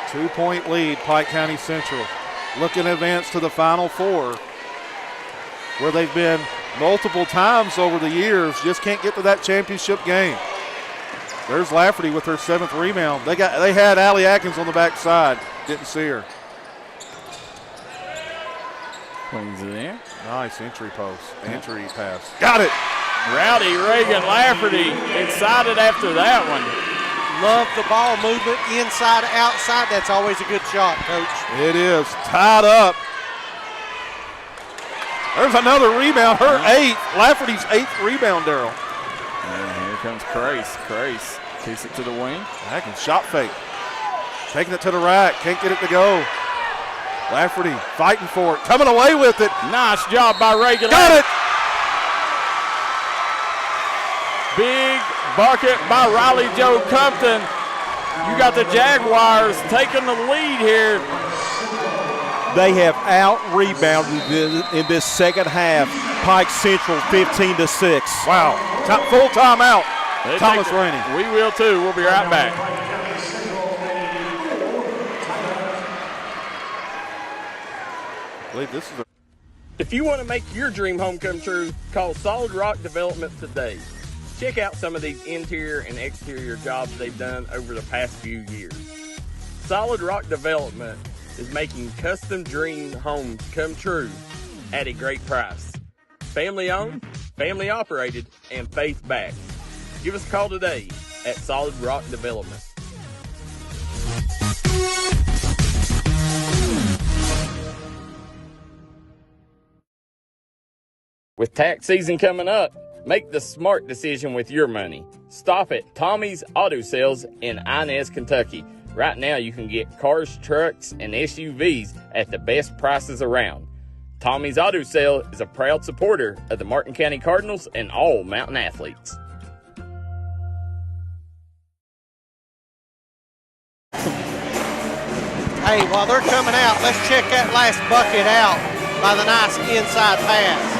2-point lead, Pike County Central. Looking to advance to the Final Four, where they've been multiple times over the years, just can't get to that championship game. There's Lafferty with her 7th rebound. They had Allie Atkins on the backside. Didn't see her. Swings it in. Nice entry pass. Got it. Rowdy Reagan Lafferty excited after that one. Love the ball movement inside, outside. That's always a good shot, Coach. It is. Tied up. There's another rebound. Her 8th. Lafferty's 8th rebound, Daryl. And here comes Crace. Kicks it to the wing. Atkins shot fake. Taking it to the rack. Can't get it to go. Lafferty fighting for it. Coming away with it. Nice job by Reagan. Got it. Big bucket by Riley Joe Compton. You got the Jaguars taking the lead here. They have out-rebounded in this second half. Pike Central 15-6. Wow. Full timeout. Thomas Rainey. We will too. We'll be right back. I believe this is If you want to make your dream home come true, call Solid Rock Development today. Check out some of these interior and exterior jobs they've done over the past few years. Solid Rock Development is making custom dream homes come true at a great price. Family owned, family operated, and faith backed. Give us a call today at Solid Rock Development. With tax season coming up, make the smart decision with your money. Stop at Tommy's Auto Sales in Inez, Kentucky. Right now you can get cars, trucks, and SUVs at the best prices around. Tommy's Auto Sale is a proud supporter of the Martin County Cardinals and all Mountain athletes. Hey, while they're coming out, let's check that last bucket out by the nice inside pass.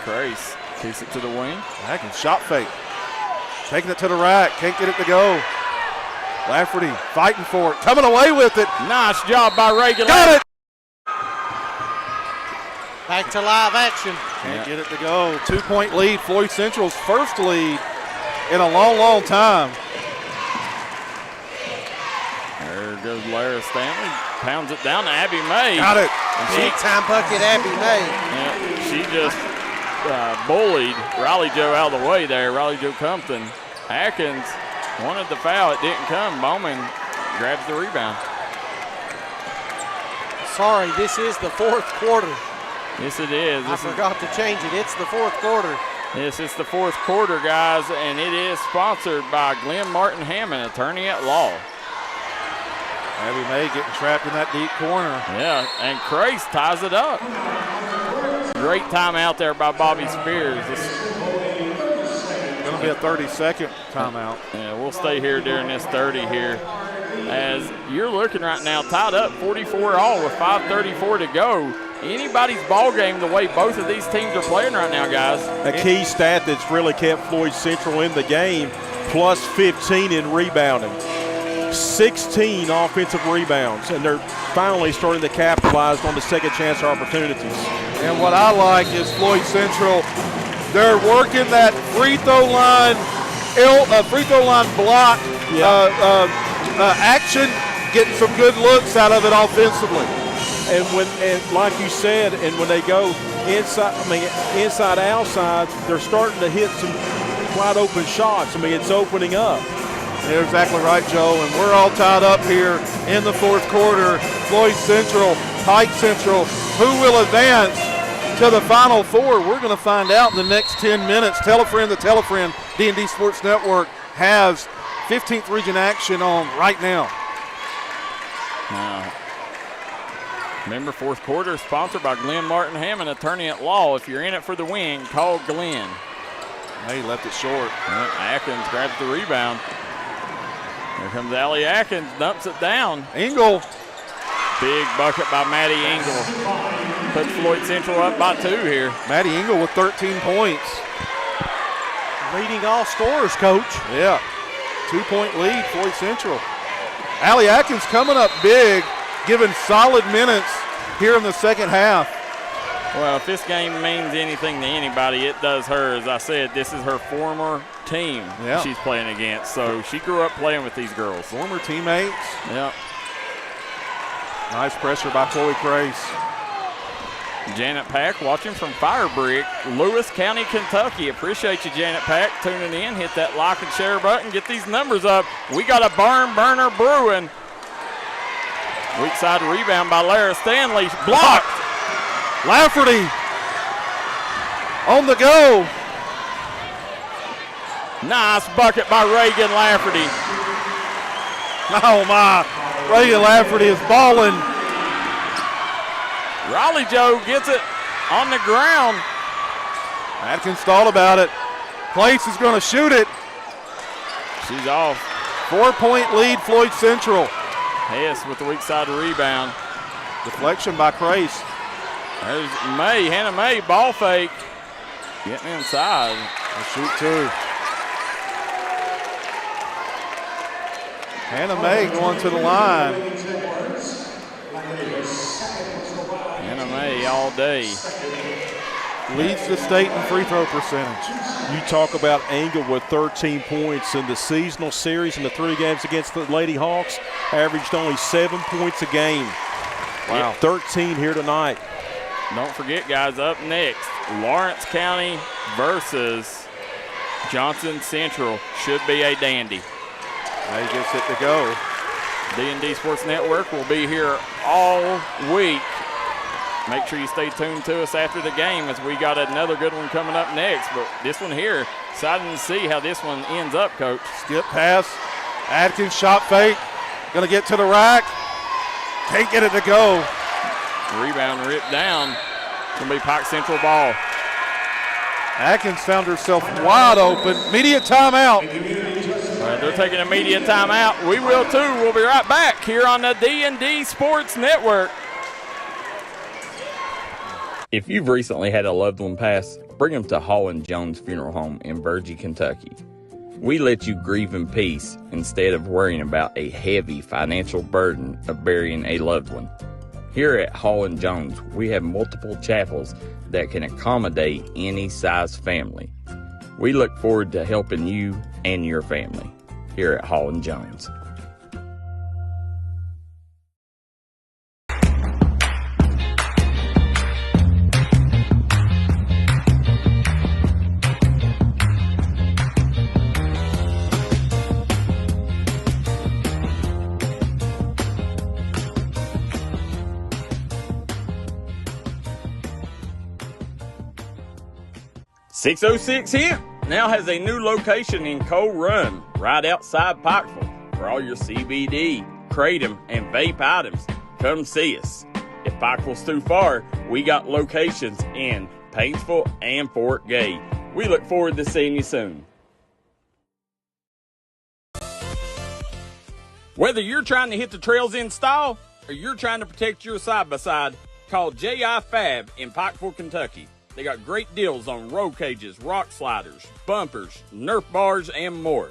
Crace. Kicks it to the wing. Atkins shot fake. Taking it to the rack. Can't get it to go. Lafferty fighting for it, coming away with it. Nice job by Reagan. Got it. Back to live action. Can't get it to go. 2-point lead. Floyd Central's first lead in a long, long time. There goes Lara Stanley. Pounds it down to Abby May. Got it. Big time bucket, Abby May. Yeah, she just bullied Riley Joe out of the way there. Riley Joe Compton. Atkins wanted the foul. It didn't come. Bowman grabs the rebound. Sorry, this is the fourth quarter. Yes, it is. I forgot to change it. It's the fourth quarter. Yes, it's the fourth quarter, guys, and it is sponsored by Glenn Martin Hammond, attorney at law. Abby May getting trapped in that deep corner. Yeah, and Crace ties it up. Great timeout there by Bobby Spears. It's going to be a 30-second timeout. Yeah, we'll stay here during this 30 here. As you're looking right now, tied up 44-all with 5:34 to go. Anybody's ball game the way both of these teams are playing right now, guys. A key stat that's really kept Floyd Central in the game, plus 15 in rebounding. 16 offensive rebounds, and they're finally starting to capitalize on the second chance opportunities. And what I like is Floyd Central, they're working that free throw line block action, getting some good looks out of it offensively. And like you said, and when they go inside, outside, they're starting to hit some wide open shots. It's opening up. You're exactly right, Joe. And we're all tied up here in the fourth quarter. Floyd Central, Pike Central, who will advance to the Final Four? We're going to find out in the next 10 minutes. Tell a friend to tell a friend. D&D Sports Network has 15th region action on right now. Remember, fourth quarter sponsored by Glenn Martin Hammond, attorney at law. If you're in it for the win, call Glenn. He left it short. Atkins grabs the rebound. Here comes Allie Atkins, dumps it down. Engel. Big bucket by Maddie Engel. Puts Floyd Central up by 2 here. Maddie Engel with 13 points. Leading all scorers, Coach. Yeah. 2-point lead, Floyd Central. Allie Atkins coming up big, giving solid minutes here in the second half. Well, if this game means anything to anybody, it does her. As I said, this is her former team she's playing against. So she grew up playing with these girls. Former teammates. Yeah. Nice pressure by Chloe Crace. Janet Pack watching from Firebrick, Lewis County, Kentucky. Appreciate you, Janet Pack, tuning in. Hit that like and share button. Get these numbers up. We got a barn burner brewing. Weak side rebound by Lara Stanley. Blocked. Lafferty on the go. Nice bucket by Reagan Lafferty. Oh, my. Reagan Lafferty is balling. Riley Joe gets it on the ground. Atkins thought about it. Place is going to shoot it. She's off. 4-point lead, Floyd Central. Hess with the weak side rebound. Deflection by Crace. There's May, Hannah May, ball fake. Getting inside. We'll shoot 2. Hannah May going to the line. Hannah May all day. Leads the state in free throw percentage. You talk about Engel with 13 points in the seasonal series in the 3 games against the Lady Hawks. Averaged only 7 points a game. Wow. 13 here tonight. Don't forget, guys, up next, Lawrence County versus Johnson Central. Should be a dandy. May gets it to go. D&D Sports Network will be here all week. Make sure you stay tuned to us after the game as we got another good one coming up next. But this one here, excited to see how this one ends up, Coach. Skip pass. Atkins shot fake. Going to get to the rack. Can't get it to go. Rebound ripped down. Going to be Pike Central ball. Atkins found herself wide open. Immediate timeout. They're taking an immediate timeout. We will too. We'll be right back here on the D&D Sports Network. If you've recently had a loved one pass, bring them to Hall & Jones Funeral Home in Burgee, Kentucky. We let you grieve in peace instead of worrying about a heavy financial burden of burying a loved one. Here at Hall & Jones, we have multiple chapels that can accommodate any size family. We look forward to helping you and your family here at Hall & Jones. .606 Hemp now has a new location in Coal Run, right outside Pikeville. For all your CBD, kratom, and vape items, come see us. If Pikeville's too far, we got locations in Paintsville and Fort Gay. We look forward to seeing you soon. Whether you're trying to hit the trails in style or you're trying to protect your side-by-side, call J.I. Fab in Pikeville, Kentucky. They got great deals on roll cages, rock sliders, bumpers, Nerf bars, and more.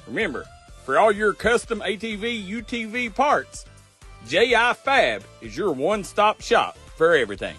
Remember, for all your custom ATV, UTV parts, J.I. Fab is your one-stop shop for everything.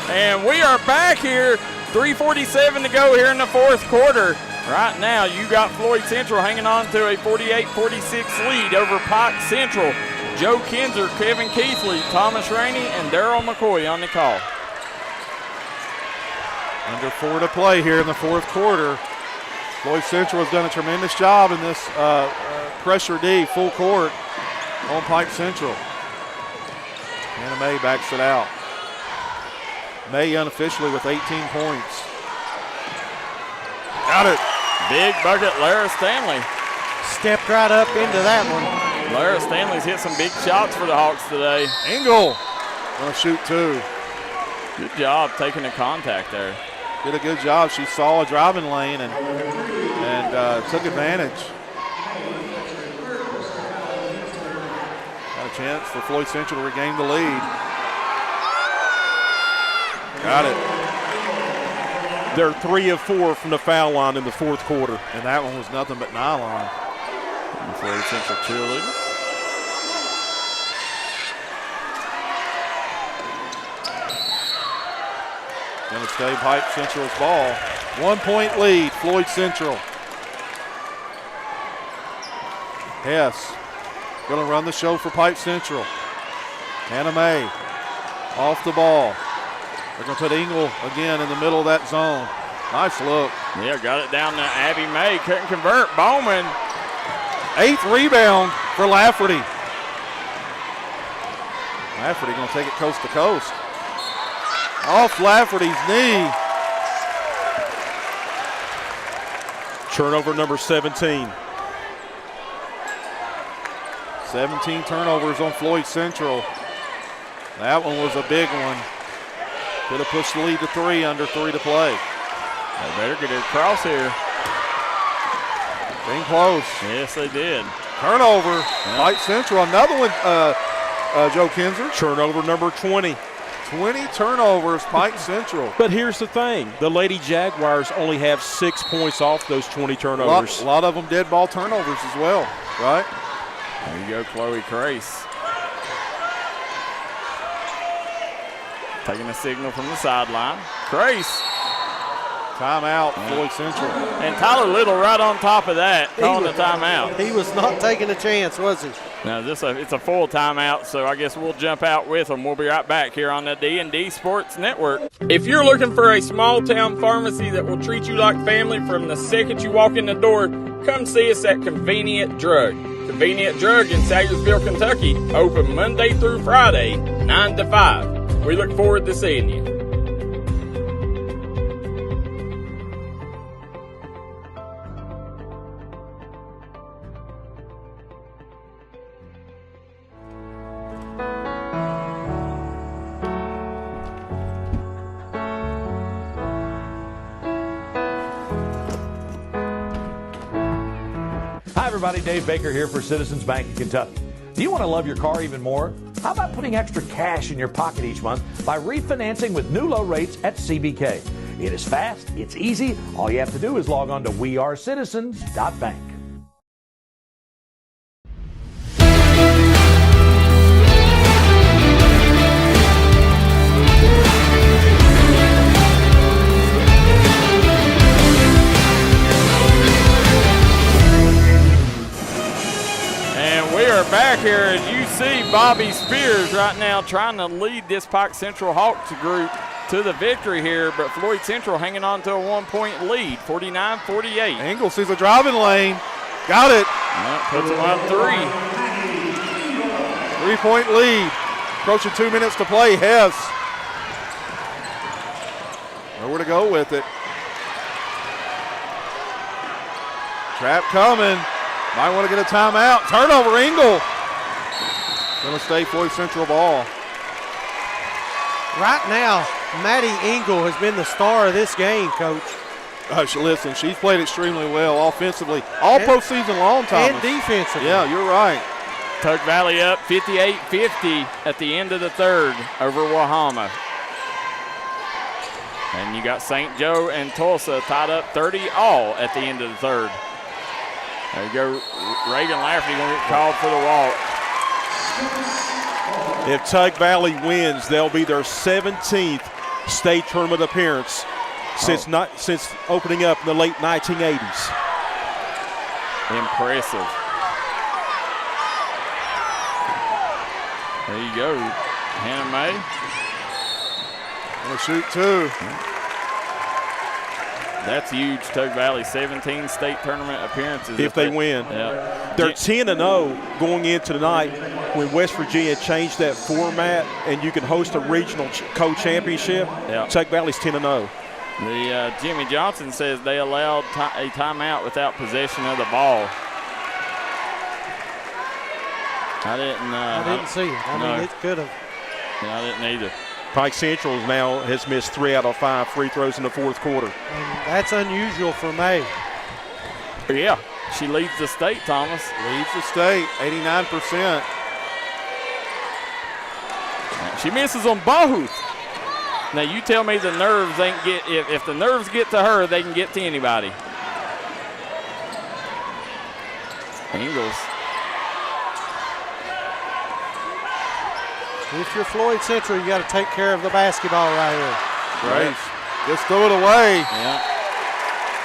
And we are back here. 3:47 to go here in the fourth quarter. Right now, you got Floyd Central hanging on to a 48-46 lead over Pike Central. Joe Kinzer, Kevin Keithley, Thomas Rainey, and Darryl McCoy on the call. Under 4 to play here in the fourth quarter. Floyd Central has done a tremendous job in this pressure D, full court on Pike Central. Anna May backs it out. May unofficially with 18 points. Got it. Big bucket, Lara Stanley. Stepped right up into that one. Lara Stanley's hit some big shots for the Hawks today. Engel gonna shoot 2. Good job taking the contact there. Did a good job. She saw a driving lane and took advantage. Got a chance for Floyd Central to regain the lead. Got it. They're 3 of 4 from the foul line in the fourth quarter. And that one was nothing but nylon. And Floyd Central cheerleader. Gonna stay Pike Central's ball. 1 point lead, Floyd Central. Hess gonna run the show for Pike Central. Anna May off the ball. They're going to put Engel again in the middle of that zone. Nice look. Yeah, got it down to Abby May. Couldn't convert. Bowman. 8th rebound for Lafferty. Lafferty going to take it coast to coast. Off Lafferty's knee. Turnover number 17. 17 turnovers on Floyd Central. That one was a big one. Could have pushed the lead to 3, under 3 to play. They better get it across here. Came close. Yes, they did. Turnover. Pike Central. Another one, Joe Kinzer. Turnover number 20. 20 turnovers, Pike Central. But here's the thing. The Lady Jaguars only have 6 points off those 20 turnovers. A lot of them dead ball turnovers as well, right? There you go, Chloe Crace. Taking a signal from the sideline. Crace. Timeout, Floyd Central. And Tyler Little right on top of that, calling the timeout. He was not taking a chance, was he? Now, it's a full timeout, so I guess we'll jump out with them. We'll be right back here on the D&D Sports Network. If you're looking for a small-town pharmacy that will treat you like family from the second you walk in the door, come see us at Convenient Drug. Convenient Drug in Sayersville, Kentucky, open Monday through Friday, 9 to 5. We look forward to seeing you. Hi, everybody. Dave Baker here for Citizens Bank in Kentucky. Do you want to love your car even more? How about putting extra cash in your pocket each month by refinancing with new low rates at CBK? It is fast, it's easy. All you have to do is log on to wearecitizens.bank. Back here, as you see, Bobby Spears right now trying to lead this Pike Central Hawks group to the victory here, but Floyd Central hanging on to a 1-point lead, 49-48. Engel sees a driving lane. Got it. Puts them up 3. 3-point lead. Approaching 2 minutes to play. Hess. Nowhere to go with it. Trap coming. Might want to get a timeout. Turnover, Engel. Going to stay Floyd Central ball. Right now, Maddie Engel has been the star of this game, Coach. Listen, she's played extremely well offensively. All postseason long, Thomas. And defensively. Yeah, you're right. Tug Valley up 58-50 at the end of the third over Wahama. And you got St. Joe and Tulsa tied up 30-all at the end of the third. There you go. Reagan Lafferty going to get called for the walk. If Tug Valley wins, they'll be their 17th state tournament appearance since opening up in the late 1980s. Impressive. There you go. Hannah May. Going to shoot 2. That's huge. Tug Valley, 17 state tournament appearances. If they win. Yeah. They're 10-0 going into tonight when West Virginia changed that format and you can host a regional co-championship. Yeah. Tug Valley's 10-0. The Jimmy Johnson says they allowed a timeout without possession of the ball. I didn't see it. I mean, it could have. Yeah, I didn't either. Pike Central now has missed 3 out of 5 free throws in the fourth quarter. And that's unusual for May. Yeah, she leads the state, Thomas. Leads the state, 89%. She misses on both. Now you tell me the nerves ain't get, if the nerves get to her, they can get to anybody. Ingles. If you're Floyd Central, you got to take care of the basketball right here. Right. Just throw it away. Yeah.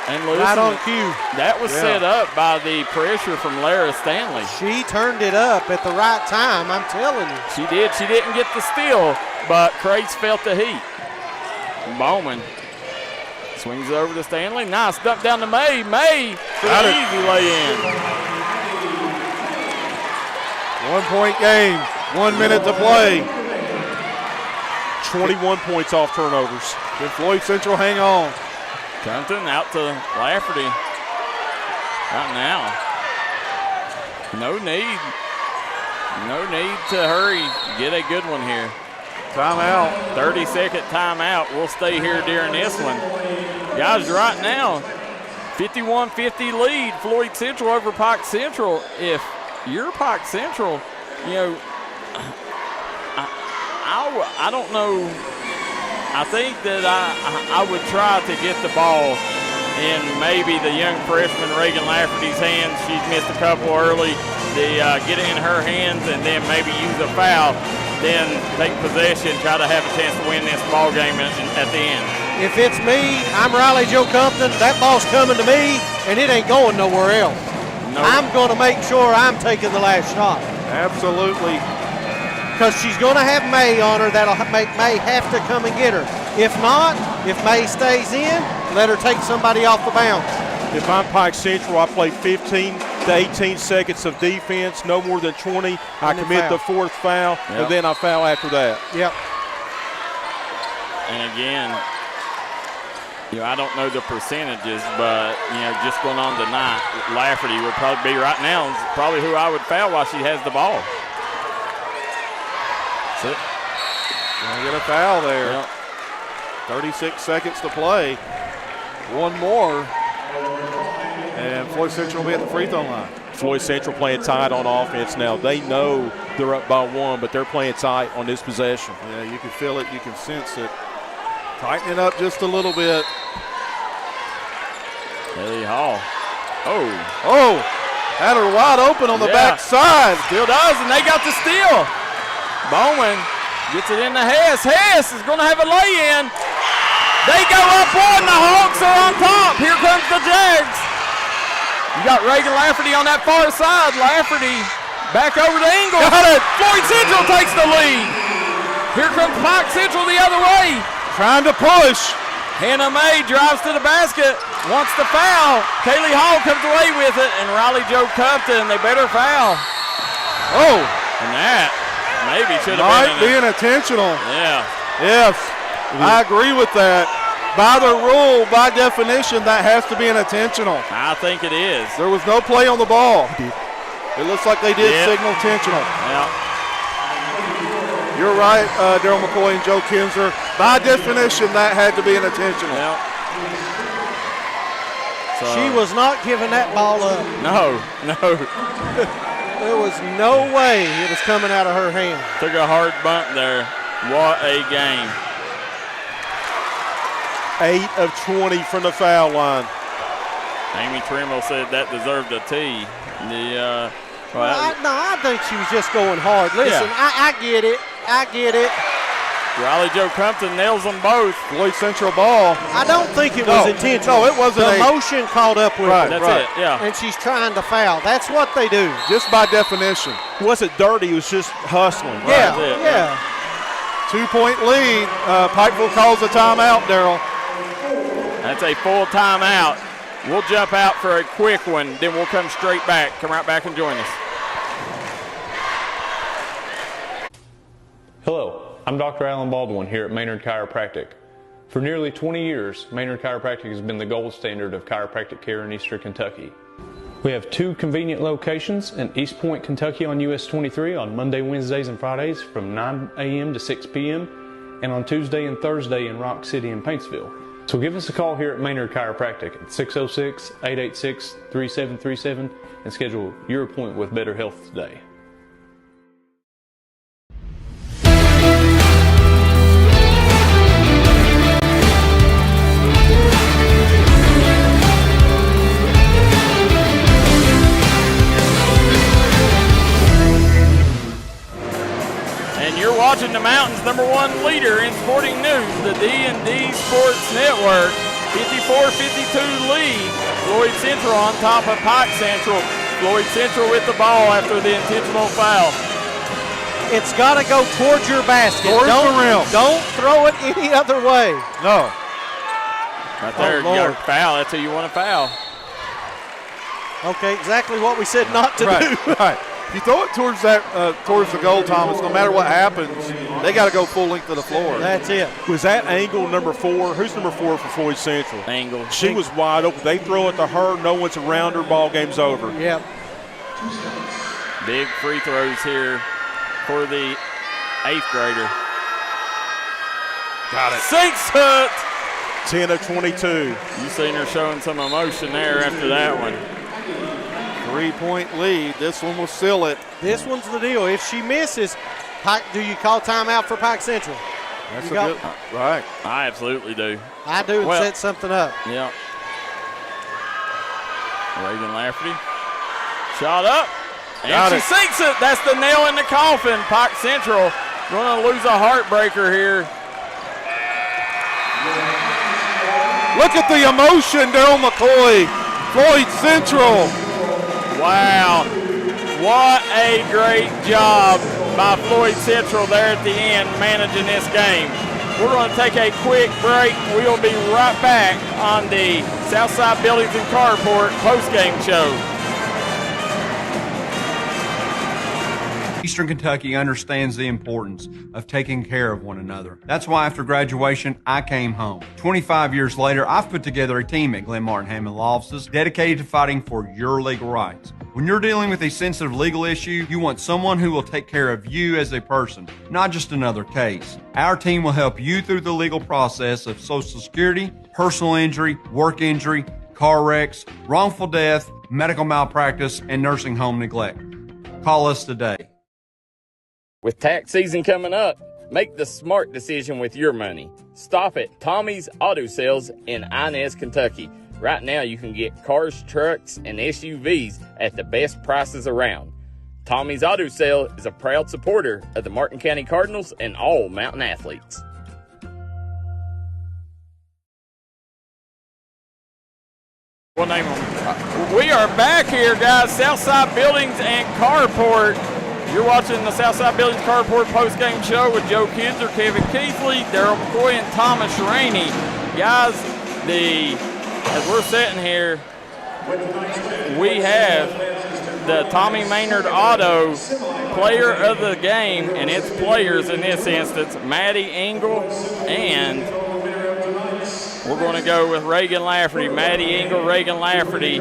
And right on cue. That was set up by the pressure from Lara Stanley. She turned it up at the right time, I'm telling you. She did. She didn't get the steal, but Crates felt the heat. Bowman swings it over to Stanley. Nice dump down to May. May for the easy lay-in. 1-point game. 1 minute to play. 21 points off turnovers. Can Floyd Central hang on? Compton out to Lafferty. Right now. No need to hurry. Get a good one here. Timeout. 30-second timeout. We'll stay here during this one. Guys, right now, 51-50 lead. Floyd Central over Pike Central. If you're Pike Central, you know, I don't know. I think that I would try to get the ball in maybe the young freshman Reagan Lafferty's hands. She's missed a couple early. Get it in her hands and then maybe use a foul. Then take possession, try to have a chance to win this ball game at the end. If it's me, I'm Riley Joe Compton. That ball's coming to me, and it ain't going nowhere else. Nope. I'm going to make sure I'm taking the last shot. Absolutely. Because she's going to have May on her. That'll make May have to come and get her. If not, if May stays in, let her take somebody off the bounce. If I'm Pike Central, I play 15 to 18 seconds of defense, no more than 20. I commit the fourth foul, and then I foul after that. Yep. And again, you know, I don't know the percentages, but, you know, just going on tonight, Lafferty would probably be right now probably who I would foul while she has the ball. That's it. Gonna get a foul there. Yep. 36 seconds to play. One more. And Floyd Central will be at the free throw line. Floyd Central playing tight on offense now. They know they're up by 1, but they're playing tight on this possession. Yeah, you can feel it. You can sense it. Tighten it up just a little bit. Haley Hall. Oh, had her wide open on the backside. Still does, and they got the steal. Bowman gets it into Hess. Hess is going to have a lay-in. They go up 1. The Hawks are on top. Here comes the Jags. You got Reagan Lafferty on that far side. Lafferty back over to Ingle. Got it. Floyd Central takes the lead. Here comes Pike Central the other way. Trying to push. Hannah May drives to the basket, wants the foul. Kaylee Hall comes away with it, and Riley Joe Cupton, they better foul. Oh. And that maybe should have Might been be intentional. Yeah. Yes, I agree with that. By the rule, by definition, that has to be an intentional. I think it is. There was no play on the ball. It looks like they did signal intentional. Yeah. You're right, Daryl McCoy and Joe Kinzer. By definition, that had to be an intentional. Yeah. So, she was not giving that ball up. No. There was no way it was coming out of her hand. Took a hard bump there. What a game. 8 of 20 from the foul line. Amy Trimble said that deserved a T. I think she was just going hard. Listen, I get it. Riley Joe Crumpton nails them both. Floyd Central ball. I don't think it was intentional. No, it wasn't. The motion caught up with her. That's it, yeah. And she's trying to foul. That's what they do. Just by definition. It wasn't dirty. It was just hustling. Yeah, Right. yeah. 2-point lead. Pikeville calls a timeout, Daryl. That's a full timeout. We'll jump out for a quick one, then we'll come straight back. Come right back and join us. Hello, I'm Dr. Alan Baldwin here at Maynard Chiropractic. For nearly 20 years, Maynard Chiropractic has been the gold standard of chiropractic care in Eastern Kentucky. We have 2 convenient locations in East Point, Kentucky on US 23 on Monday, Wednesdays, and Fridays from 9 a.m. to 6 p.m. and on Tuesday and Thursday in Rock City and Paintsville. So give us a call here at Maynard Chiropractic at 606-886-3737 and schedule your appointment with Better Health today. Watching the Mountains' #1 leader in sporting news, the D&D Sports Network. 54-52 lead. Floyd Central on top of Pike Central. Floyd Central with the ball after the intentional foul. It's got to go towards your basket. Towards the rim. Don't throw it any other way. No. Right there, you got a foul. That's who you want to foul. Okay, exactly what we said not to do. Right. If you throw it towards towards the goal, Thomas, no matter what happens, they got to go full length of the floor. That's it. Was that Angle number 4? Who's number 4 for Floyd Central? Angle. She was wide open. They throw it to her. No one's around her. Ball game's over. Yep. Big free throws here for the 8th grader. Got it. Sinks it. 10 of 22. You seen her showing some emotion there after that one. 3-point lead. This one will seal it. This one's the deal. If she misses, Pike, do you call timeout for Pike Central? That's good. Right. I absolutely do. I do, and set something up. Yeah. Reagan Lafferty. Shot up. And she sinks it. That's the nail in the coffin. Pike Central going to lose a heartbreaker here. Look at the emotion, Daryl McCoy. Floyd Central. Wow. What a great job by Floyd Central there at the end managing this game. We're going to take a quick break. We'll be right back on the Southside Buildings and Carport postgame show. Eastern Kentucky understands the importance of taking care of one another. That's why after graduation, I came home. 25 years later, I've put together a team at Glenn Martin Hammond Law Offices dedicated to fighting for your legal rights. When you're dealing with a sensitive legal issue, you want someone who will take care of you as a person, not just another case. Our team will help you through the legal process of Social Security, personal injury, work injury, car wrecks, wrongful death, medical malpractice, and nursing home neglect. Call us today. With tax season coming up, make the smart decision with your money. Stop at Tommy's Auto Sales in Inez, Kentucky. Right now you can get cars, trucks, and SUVs at the best prices around. Tommy's Auto Sale is a proud supporter of the Martin County Cardinals and all Mountain athletes. We'll name them. We are back here, guys. Southside Buildings and Carport. You're watching the Southside Buildings Carport postgame show with Joe Kinzer, Kevin Keithley, Daryl McCoy, and Thomas Rainey. Guys, as we're sitting here, we have the Tommy Maynard Auto Player of the Game, and its players in this instance, Maddie Engel, and we're going to go with Reagan Lafferty. Maddie Engel, Reagan Lafferty.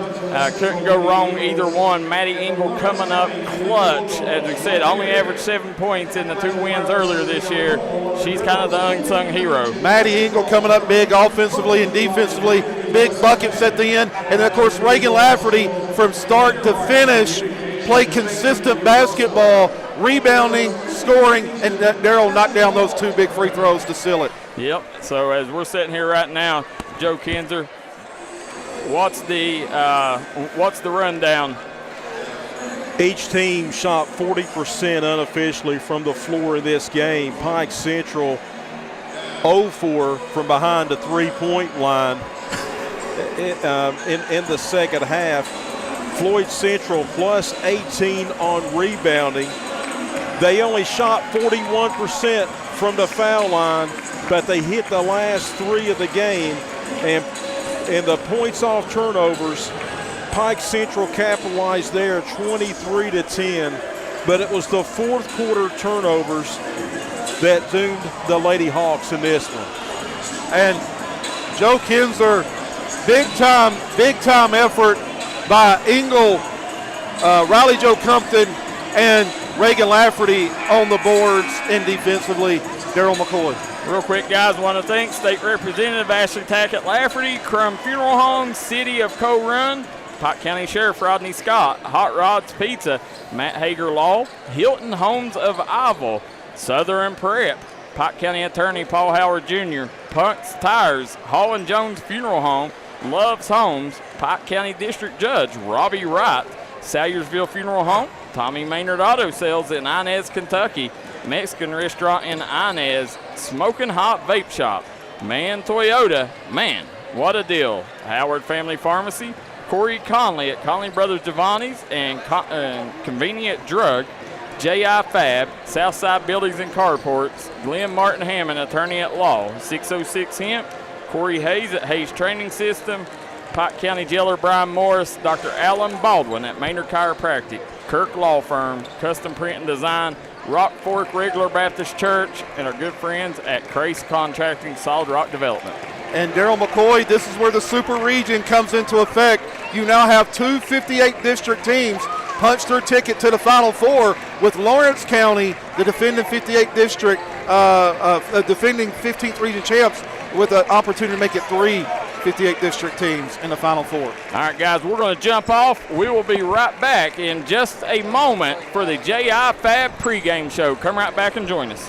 Couldn't go wrong either one. Maddie Engel coming up clutch. As we said, only averaged 7 points in the 2 wins earlier this year. She's kind of the unsung hero. Maddie Engel coming up big offensively and defensively. Big buckets at the end. And, of course, Reagan Lafferty from start to finish played consistent basketball, rebounding, scoring, and Darryl knocked down those 2 big free throws to seal it. Yep. So as we're sitting here right now, Joe Kinzer, what's the rundown? Each team shot 40% unofficially from the floor in this game. Pike Central 0-4 from behind the three-point line in the second half. Floyd Central plus 18 on rebounding. They only shot 41% from the foul line, but they hit the last 3 of the game. And in the points off turnovers, Pike Central capitalized there 23-10, but it was the fourth quarter turnovers that doomed the Lady Hawks in this one. And Joe Kinzer, big time effort by Engel, Riley Joe Compton, and Reagan Lafferty on the boards and defensively, Daryl McCoy. Real quick, guys, want to thank State Representative Ashley Tackett Lafferty, Crum Funeral Home, City of Co-Run, Pike County Sheriff Rodney Scott, Hot Rods Pizza, Matt Hager Law, Hilton Homes of Ivel, Southern Prep, Pike County Attorney Paul Howard Jr., Punk's Tires, Hall & Jones Funeral Home, Love's Homes, Pike County District Judge Robbie Wright, Salyersville Funeral Home, Tommy Maynard Auto Sales in Inez, Kentucky, Mexican Restaurant in Inez, Smoking Hot Vape Shop, Man Toyota, man, what a deal, Howard Family Pharmacy, Corey Conley at Conley Brothers Giovanni's, and Convenient Drug, J.I. Fab, Southside Buildings and Carports, Glenn Martin Hammond, Attorney at Law, 606 Hemp, Corey Hayes at Hayes Training System, Pike County Jailer Brian Morris, Dr. Alan Baldwin at Maynard Chiropractic, Kirk Law Firm, Custom Print and Design, Rock Fork Regular Baptist Church, and our good friends at Crace Contracting Solid Rock Development. And Daryl McCoy, this is where the Super Region comes into effect. You now have 2 58 district teams punch their ticket to the Final Four, with Lawrence County, the defending 58 district, defending 15th region champs, with an opportunity to make it 3 58 district teams in the Final Four. All right, guys, we're going to jump off. We will be right back in just a moment for the J.I. Fab pregame show. Come right back and join us.